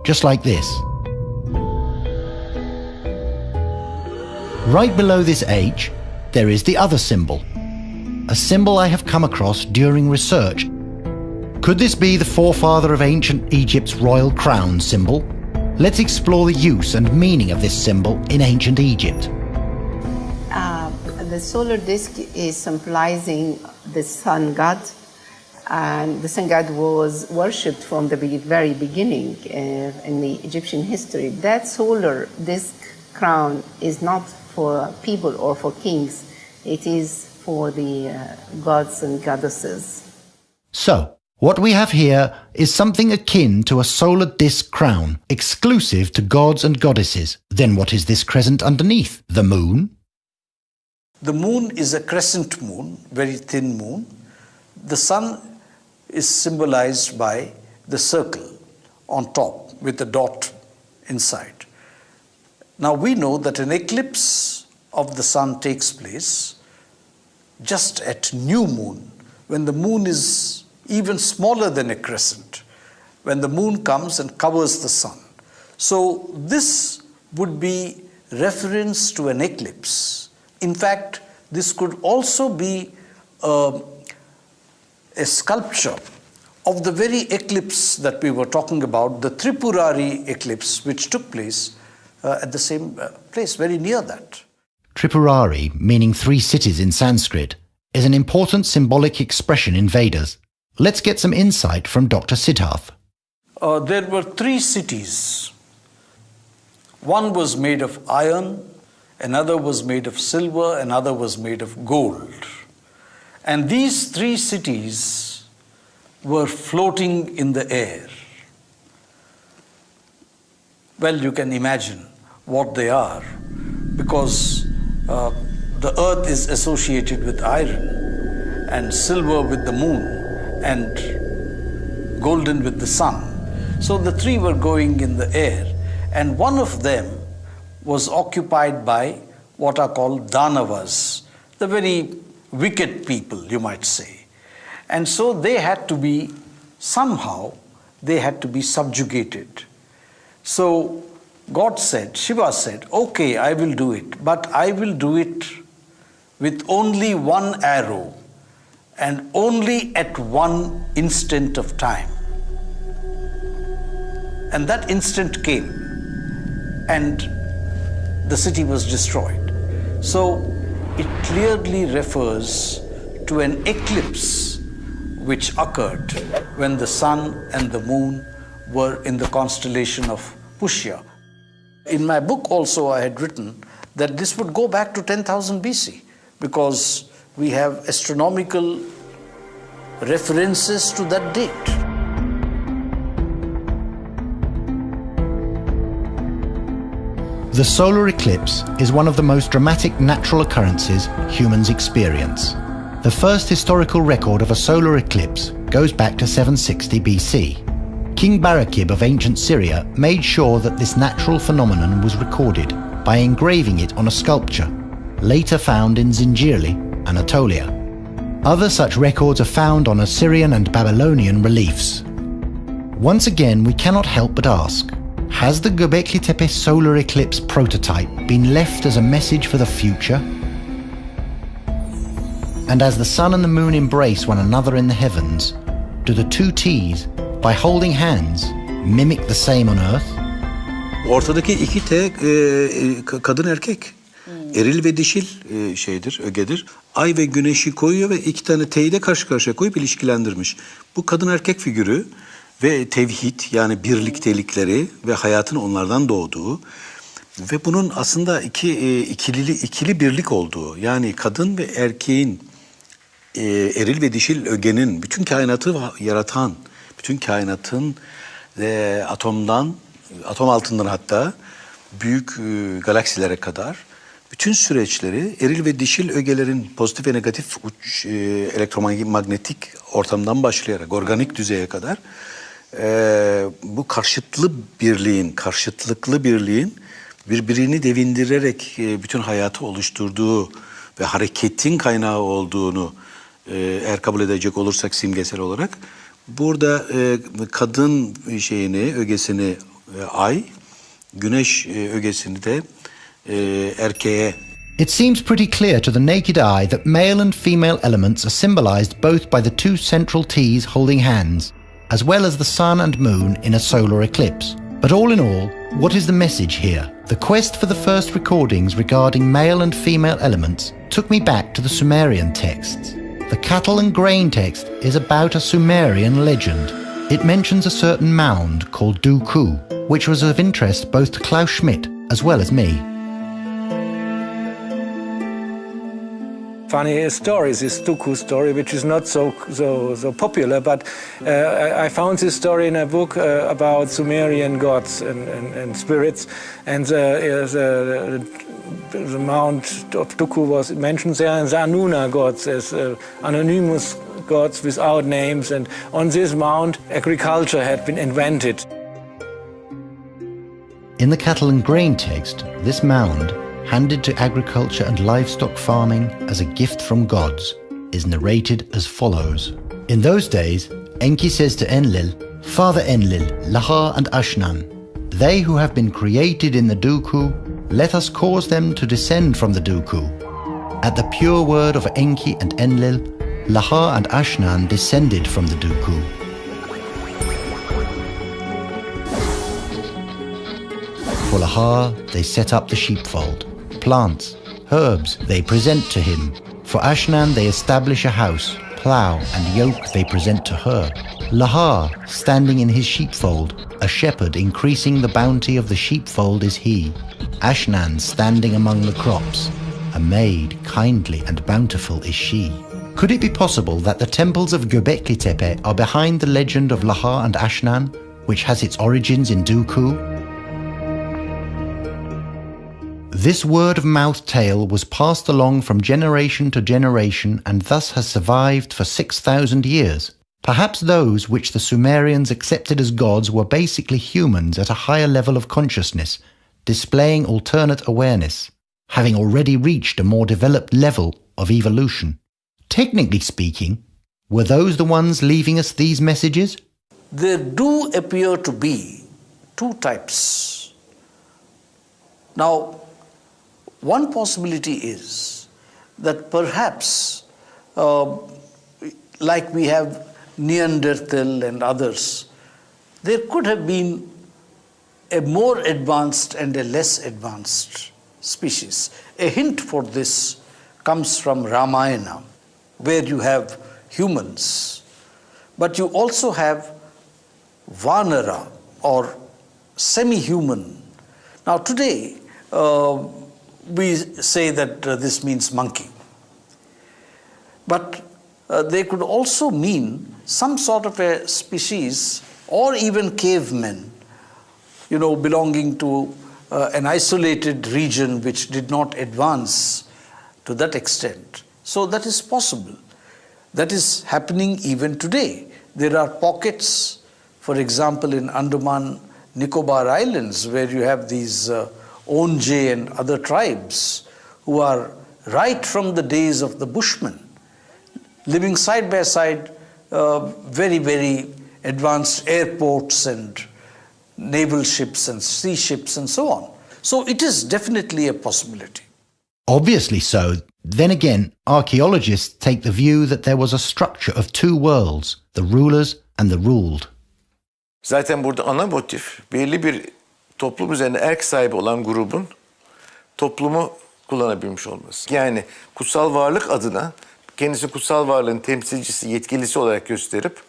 Just like this. Right below this H, there is the other symbol, a symbol I have come across during research. Could this be the forefather of ancient Egypt's royal crown symbol? Let's explore the use and meaning of this symbol in ancient Egypt. The solar disk is symbolizing the sun god, and the sun god was worshipped from the very beginning in the Egyptian history. That solar disk crown is not for people or for kings, it is for the gods and goddesses. So, what we have here is something akin to a solar disk crown, exclusive to gods and goddesses. Then what is this crescent underneath? The moon? The moon is a crescent moon, very thin moon. The sun is symbolized by the circle on top with the dot inside. Now we know that an eclipse of the sun takes place just at new moon, when the moon is even smaller than a crescent, when the moon comes and covers the sun. So this would be reference to an eclipse. In fact, this could also be a sculpture of the very eclipse that we were talking about, the Tripurari eclipse, which took place at the same place, very near that. Tripurari, meaning three cities in Sanskrit, is an important symbolic expression in Vedas. Let's get some insight from Dr. Siddharth. There were three cities. One was made of iron, another was made of silver, another was made of gold. And these three cities were floating in the air. Well, you can imagine what they are, because the earth is associated with iron, and silver with the moon, and golden with the sun. So the three were going in the air, and one of them was occupied by what are called Danavas, the very wicked people, you might say. And so they had to be, somehow, they had to be subjugated. So God said, Shiva said, okay, I will do it, but I will do it with only one arrow and only at one instant of time. And that instant came, and the city was destroyed. So it clearly refers to an eclipse which occurred when the sun and the moon were in the constellation of Pushya. In my book also I had written that this would go back to 10,000 BC because we have astronomical references to that date. The solar eclipse is one of the most dramatic natural occurrences humans experience. The first historical record of a solar eclipse goes back to 760 BC. King Barakib of ancient Syria made sure that this natural phenomenon was recorded by engraving it on a sculpture, later found in Zincirli, Anatolia. Other such records are found on Assyrian and Babylonian reliefs. Once again, we cannot help but ask, has the Göbekli Tepe solar eclipse prototype been left as a message for the future? And as the sun and the moon embrace one another in the heavens, do the two T's, by holding hands, mimic the same on earth? Ortadaki iki T kadın erkek. Eril ve dişil şeydir, ögedir. Ay ve güneşi koyuyor ve iki tane T'yi de karşı karşıya koyup ilişkilendirmiş. Bu kadın erkek figürü ve tevhid, yani birliktelikleri ve hayatın onlardan doğduğu ve bunun aslında ikili birlik olduğu, yani kadın ve erkeğin, eril ve dişil ögenin bütün kainatı yaratan bütün kainatın atomdan, atom altından hatta büyük galaksilere kadar bütün süreçleri eril ve dişil ögelerin pozitif ve negatif elektromanyetik ortamdan başlayarak organik düzeye kadar bu karşıtlıklı birliğin birbirini devindirerek bütün hayatı oluşturduğu ve hareketin kaynağı olduğunu eğer kabul edecek olursak simgesel olarak burada kadın ögesini ay, güneş ögesini de erkeğe. It seems pretty clear to the naked eye that male and female elements are symbolized both by the two central T's holding hands, as well as the sun and moon in a solar eclipse. But all in all, what is the message here? The quest for the first recordings regarding male and female elements took me back to the Sumerian texts. The cattle and grain text is about a Sumerian legend. It mentions a certain mound called Duku, which was of interest both to Klaus Schmidt as well as me. Funny story is this Duku story, which is not so popular, but I found this story in a book about Sumerian gods and spirits, and the mount of Duku was mentioned there, and the Anuna gods as anonymous gods without names, and on this mount agriculture had been invented. In the cattle and grain text, this mound, handed to agriculture and livestock farming as a gift from gods, is narrated as follows. In those days, Enki says to Enlil, Father Enlil, Laha and Ashnan, they who have been created in the Duku, let us cause them to descend from the Duku. At the pure word of Enki and Enlil, Laha and Ashnan descended from the Duku. For Laha, they set up the sheepfold. Plants, herbs they present to him. For Ashnan they establish a house, plough and yoke they present to her. Laha, standing in his sheepfold, a shepherd increasing the bounty of the sheepfold is he. Ashnan standing among the crops, a maid kindly and bountiful is she. Could it be possible that the temples of Göbekli Tepe are behind the legend of Laha and Ashnan, which has its origins in Duku? This word-of-mouth tale was passed along from generation to generation and thus has survived for 6,000 years. Perhaps those which the Sumerians accepted as gods were basically humans at a higher level of consciousness, displaying alternate awareness, having already reached a more developed level of evolution. Technically speaking, were those the ones leaving us these messages? There do appear to be two types. Now, one possibility is that perhaps, like we have Neanderthal and others, there could have been a more advanced and a less advanced species. A hint for this comes from Ramayana, where you have humans, but you also have Vanara or semi-human. Now today, we say that this means monkey. But they could also mean some sort of a species or even cavemen, belonging to an isolated region which did not advance to that extent. So that is possible. That is happening even today. There are pockets, for example, in Andaman Nicobar Islands, where you have these Onje and other tribes who are right from the days of the Bushmen, living side by side, very, very advanced airports and naval ships and sea ships and so on. So it is definitely a possibility. Obviously so. Then again, archaeologists take the view that there was a structure of two worlds, the rulers and the ruled. Zaten burada ana motif belli bir toplum üzerine erk sahibi olan grubun toplumu kullanabilmiş olması. Yani kutsal varlık adına kendisi kutsal varlığın temsilcisi, yetkilisi olarak gösterip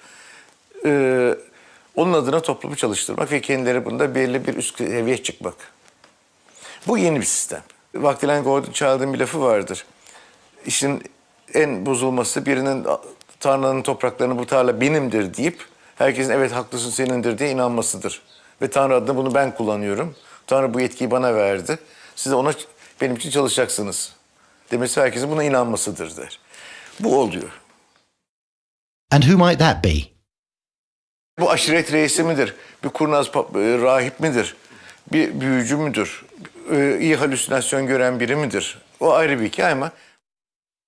onun adına toplumu çalıştırmak ve kendileri bunda belli bir üst seviye çıkmak. Bu yeni bir sistem. Vaktilen Gordon Child'ın bir lafı vardır. İşin en bozulması birinin Tanrı'nın topraklarını bu tarla benimdir deyip herkesin evet haklısın senindir diye inanmasıdır. Ve Tanrı adına bunu ben kullanıyorum. Tanrı bu yetkiyi bana verdi. Siz de ona benim için çalışacaksınız demesi herkesin buna inanmasıdır der. Bu oluyor. And who might that be? Bu aşiret reisi midir? Bir kurnaz rahip midir? Bir büyücü müdür? İyi halüsinasyon gören biri midir? O ayrı bir hikaye ama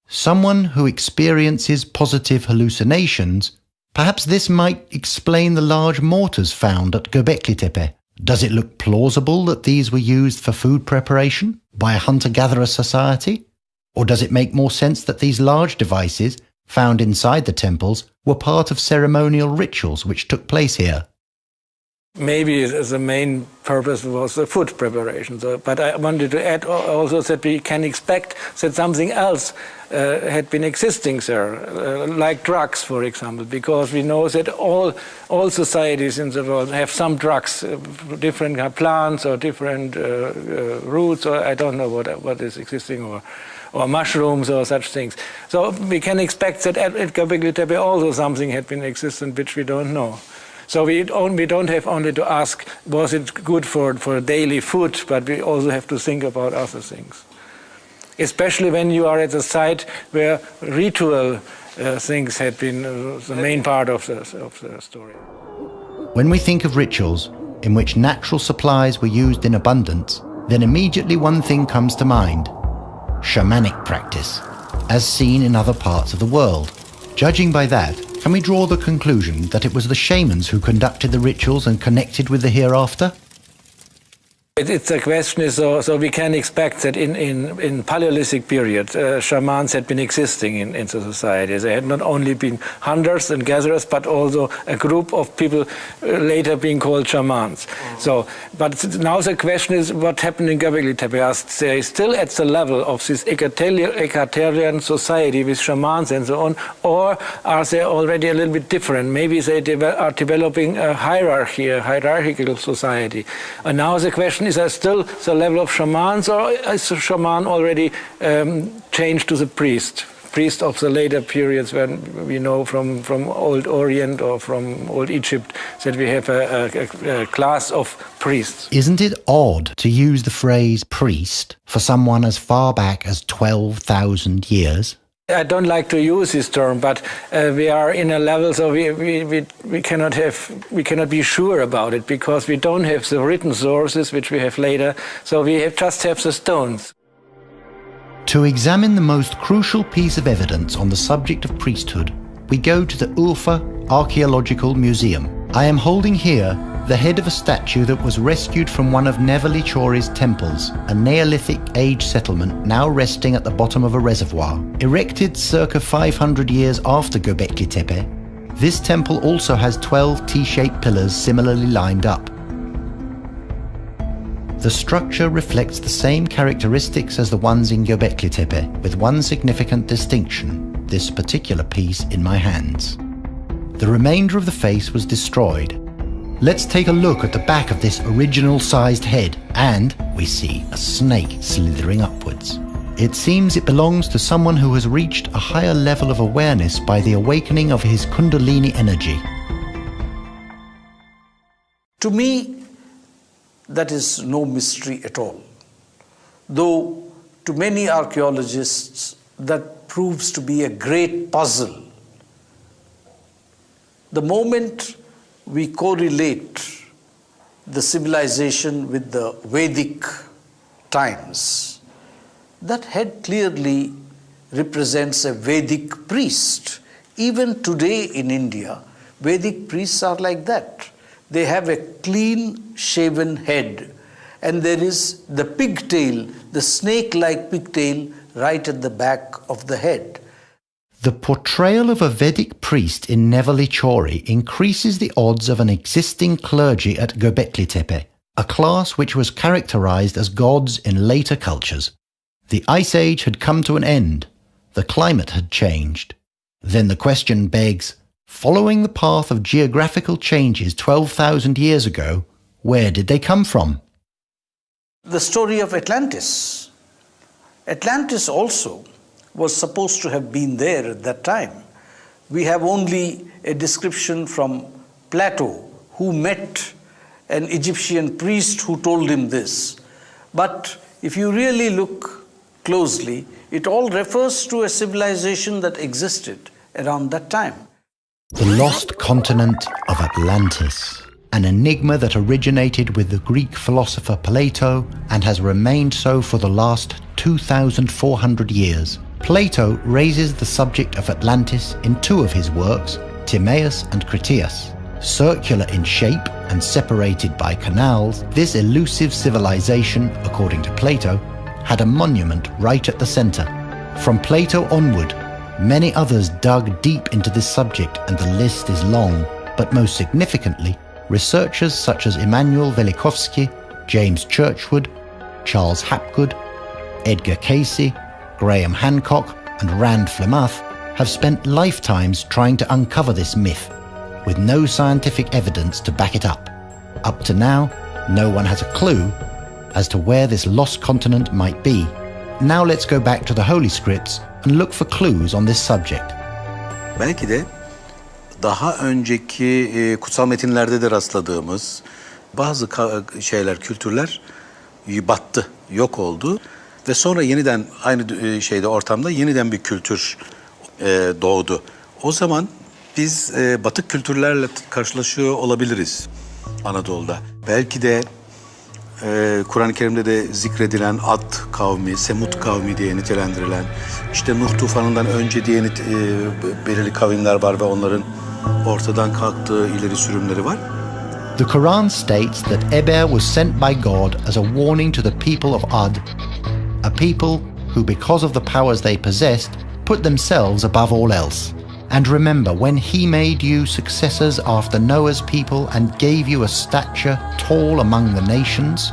Someone who experiences positive hallucinations. Perhaps this might explain the large mortars found at Göbekli Tepe. Does it look plausible that these were used for food preparation by a hunter-gatherer society? Or does it make more sense that these large devices found inside the temples were part of ceremonial rituals which took place here? Maybe the main purpose was the food preparation. But I wanted to add also that we can expect that something else had been existing there, like drugs, for example, because we know that all societies in the world have some drugs, different plants or different roots, or I don't know what is existing, or mushrooms or such things. So we can expect that at Göbekli Tepe also something had been existent which we don't know. So we don't have only to ask, was it good for daily food, but we also have to think about other things. Especially when you are at a site where ritual things had been the main part of the story. When we think of rituals in which natural supplies were used in abundance, then immediately one thing comes to mind: shamanic practice, as seen in other parts of the world. Judging by that, can we draw the conclusion that it was the shamans who conducted the rituals and connected with the hereafter? It's a question, so we can expect that in Paleolithic period, shamans had been existing in the society. They had not only been hunters and gatherers, but also a group of people later being called shamans. So, but now the question is, what happened in Göbekli Tepe? Are they still at the level of this Hecatelian society with shamans and so on, or are they already a little bit different? Maybe they are developing a hierarchy, a hierarchical society. And now the question is there still the level of shamans, or is the shaman already changed to the priest of the later periods, when we know from Old Orient or from Old Egypt that we have a class of priests? Isn't it odd to use the phrase priest for someone as far back as 12,000 years? I don't like to use this term, but we are in a level, so we cannot be sure about it, because we don't have the written sources which we have later. So we just have the stones. To examine the most crucial piece of evidence on the subject of priesthood, we go to the Urfa Archaeological Museum. I am holding here the head of a statue that was rescued from one of Neveli Chori's temples, a Neolithic age settlement now resting at the bottom of a reservoir. Erected circa 500 years after Göbekli Tepe, this temple also has 12 T-shaped pillars similarly lined up. The structure reflects the same characteristics as the ones in Göbekli Tepe, with one significant distinction: this particular piece in my hands. The remainder of the face was destroyed. Let's take a look at the back of this original-sized head, and we see a snake slithering upwards. It seems it belongs to someone who has reached a higher level of awareness by the awakening of his Kundalini energy. To me, that is no mystery at all. Though to many archaeologists that proves to be a great puzzle. The moment we correlate the civilization with the Vedic times, that head clearly represents a Vedic priest. Even today in India, Vedic priests are like that. They have a clean shaven head, and there is the pigtail, the snake-like pigtail right at the back of the head. The portrayal of a Vedic priest in Neveli Chori increases the odds of an existing clergy at Göbekli Tepe, a class which was characterized as gods in later cultures. The Ice Age had come to an end. The climate had changed. Then the question begs, following the path of geographical changes 12,000 years ago, where did they come from? The story of Atlantis. Atlantis also was supposed to have been there at that time. We have only a description from Plato, who met an Egyptian priest who told him this. But if you really look closely, it all refers to a civilization that existed around that time. The lost continent of Atlantis, an enigma that originated with the Greek philosopher Plato and has remained so for the last 2,400 years. Plato raises the subject of Atlantis in two of his works, Timaeus and Critias. Circular in shape and separated by canals, this elusive civilization, according to Plato, had a monument right at the center. From Plato onward, many others dug deep into this subject, and the list is long, but most significantly, researchers such as Immanuel Velikovsky, James Churchward, Charles Hapgood, Edgar Cayce, Graham Hancock, and Rand Flemath have spent lifetimes trying to uncover this myth, with no scientific evidence to back it up. Up to now, no one has a clue as to where this lost continent might be. Now let's go back to the Holy Scripts and look for clues on this subject. Belki de daha önceki kutsal metinlerde de rastladığımız bazı kültürler battı, yok oldu ve sonra yeniden aynı ortamda yeniden bir kültür doğdu. O zaman biz batık kültürlerle karşılaşıyor olabiliriz Anadolu'da. Belki de Kur'an-ı Kerim'de de zikredilen Ad kavmi, Semud kavmi diye nitelendirilen, işte Nuh tufanından önce diye belirli kavimler var ve onların ortadan kalktığı ileri sürümleri var. The Quran states that Eber was sent by God as a warning to the people of Ad, a people who, because of the powers they possessed, put themselves above all else. And remember, when he made you successors after Noah's people and gave you a stature tall among the nations,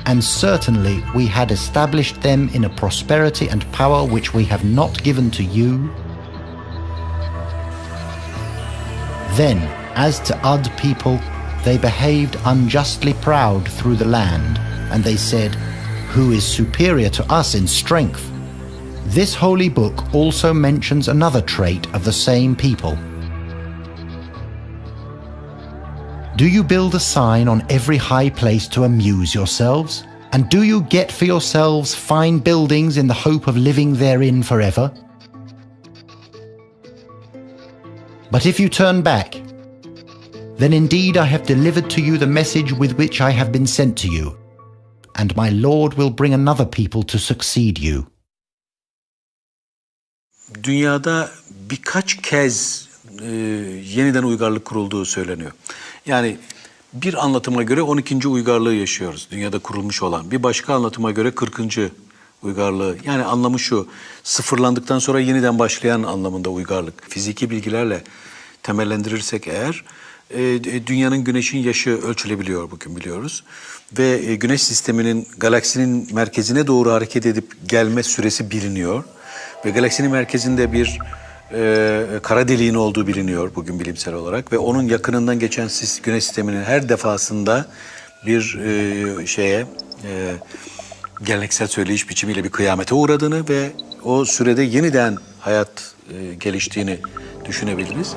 and certainly we had established them in a prosperity and power which we have not given to you. Then, as to Ad people, they behaved unjustly proud through the land, and they said, "Who is superior to us in strength?" This holy book also mentions another trait of the same people. Do you build a sign on every high place to amuse yourselves? And do you get for yourselves fine buildings in the hope of living therein forever? But if you turn back, then indeed I have delivered to you the message with which I have been sent to you, and my Lord will bring another people to succeed you. Dünyada birkaç kez yeniden uygarlık kurulduğu söyleniyor. Yani bir anlatıma göre 12. uygarlığı yaşıyoruz. Dünyada kurulmuş olan. Bir başka anlatıma göre 40. uygarlığı. Yani anlamı şu, sıfırlandıktan sonra yeniden başlayan anlamında uygarlık. Fiziki bilgilerle temellendirirsek eğer, dünyanın, güneşin yaşı ölçülebiliyor bugün, biliyoruz. Ve güneş sisteminin galaksinin merkezine doğru hareket edip gelme süresi biliniyor. Ve galaksinin merkezinde bir kara deliğin olduğu biliniyor bugün bilimsel olarak. Ve onun yakınından geçen güneş sisteminin her defasında bir geleneksel söyleyiş biçimiyle bir kıyamete uğradığını ve o sürede yeniden hayat geliştiğini düşünebiliriz.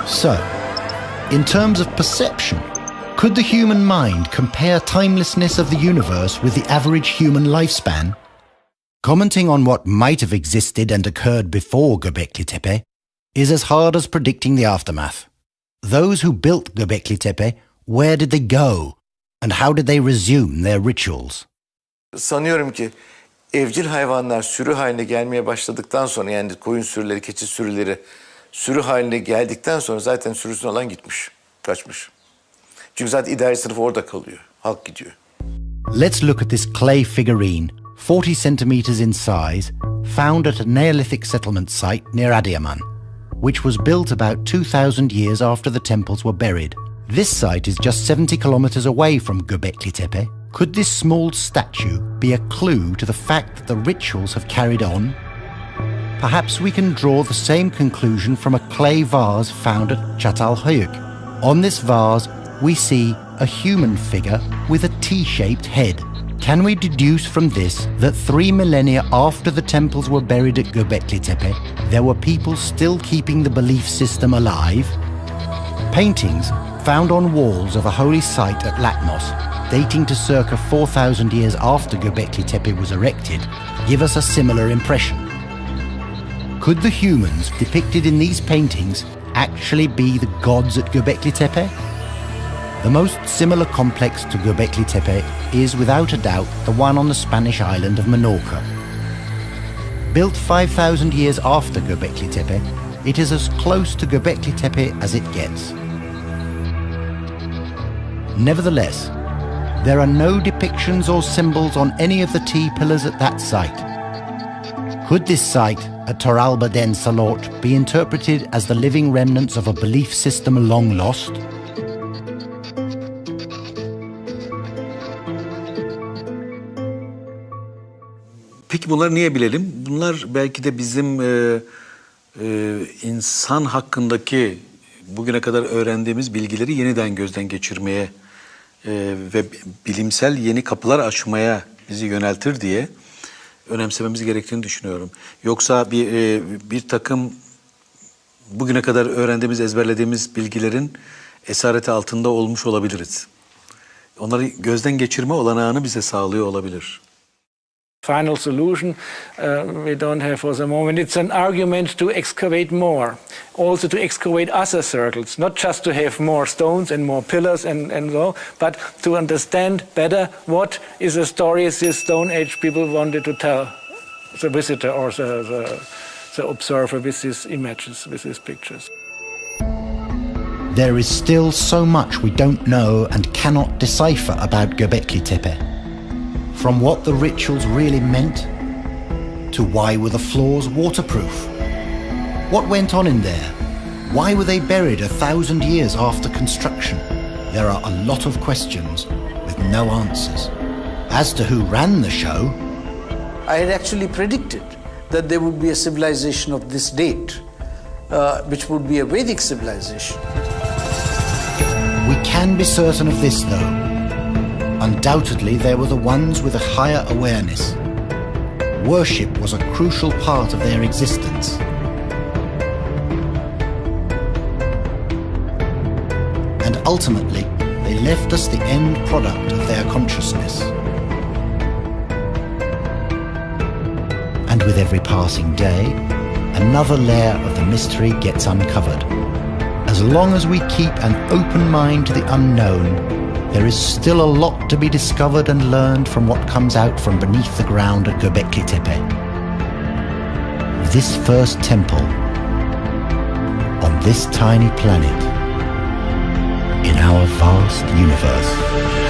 So, in terms of perception, could the human mind compare timelessness of the universe with the average human lifespan? Commenting on what might have existed and occurred before Göbekli Tepe is as hard as predicting the aftermath. Those who built Göbekli Tepe, where did they go? And how did they resume their rituals? Sanıyorum ki evcil hayvanlar sürü haline gelmeye başladıktan sonra, yani koyun sürüleri, keçi sürüleri sürü haline geldikten sonra zaten sürüsünü alan gitmiş, kaçmış. Çünkü zaten idari sınıf orada kalıyor, halk gidiyor. Let's look at this clay figurine, 40 centimeters in size, found at a Neolithic settlement site near Adiyaman, which was built about 2,000 years after the temples were buried. This site is just 70 kilometers away from Göbekli Tepe. Could this small statue be a clue to the fact that the rituals have carried on? Perhaps we can draw the same conclusion from a clay vase found at Çatalhöyük. On this vase, we see a human figure with a T-shaped head. Can we deduce from this that 3 millennia after the temples were buried at Göbekli Tepe, there were people still keeping the belief system alive? Paintings found on walls of a holy site at Latmos, dating to circa 4,000 years after Göbekli Tepe was erected, give us a similar impression. Could the humans depicted in these paintings actually be the gods at Göbekli Tepe? The most similar complex to Göbekli Tepe is without a doubt the one on the Spanish island of Menorca. Built 5,000 years after Göbekli Tepe, it is as close to Göbekli Tepe as it gets. Nevertheless, there are no depictions or symbols on any of the T-pillars at that site. Could this site at Toralba Den Salort be interpreted as the living remnants of a belief system long lost? Peki bunları niye bilelim? Bunlar belki de bizim insan hakkındaki bugüne kadar öğrendiğimiz bilgileri yeniden gözden geçirmeye ve bilimsel yeni kapılar açmaya bizi yöneltir diye önemsememiz gerektiğini düşünüyorum. Yoksa bir takım bugüne kadar öğrendiğimiz, ezberlediğimiz bilgilerin esareti altında olmuş olabiliriz. Onları gözden geçirme olanağını bize sağlıyor olabilir. Final solution we don't have for the moment. It's an argument to excavate more, also to excavate other circles, not just to have more stones and more pillars and so, but to understand better what is the stories these Stone Age people wanted to tell the visitor or the observer with these images, with these pictures. There is still so much we don't know and cannot decipher about Göbekli Tepe. From what the rituals really meant, to why were the floors waterproof? What went on in there? Why were they buried 1,000 years after construction? There are a lot of questions with no answers. As to who ran the show, I had actually predicted that there would be a civilization of this date, which would be a Vedic civilization. We can be certain of this though. Undoubtedly, there were the ones with a higher awareness. Worship was a crucial part of their existence. And ultimately, they left us the end product of their consciousness. And with every passing day, another layer of the mystery gets uncovered. As long as we keep an open mind to the unknown, there is still a lot to be discovered and learned from what comes out from beneath the ground at Göbekli Tepe. This first temple on this tiny planet in our vast universe.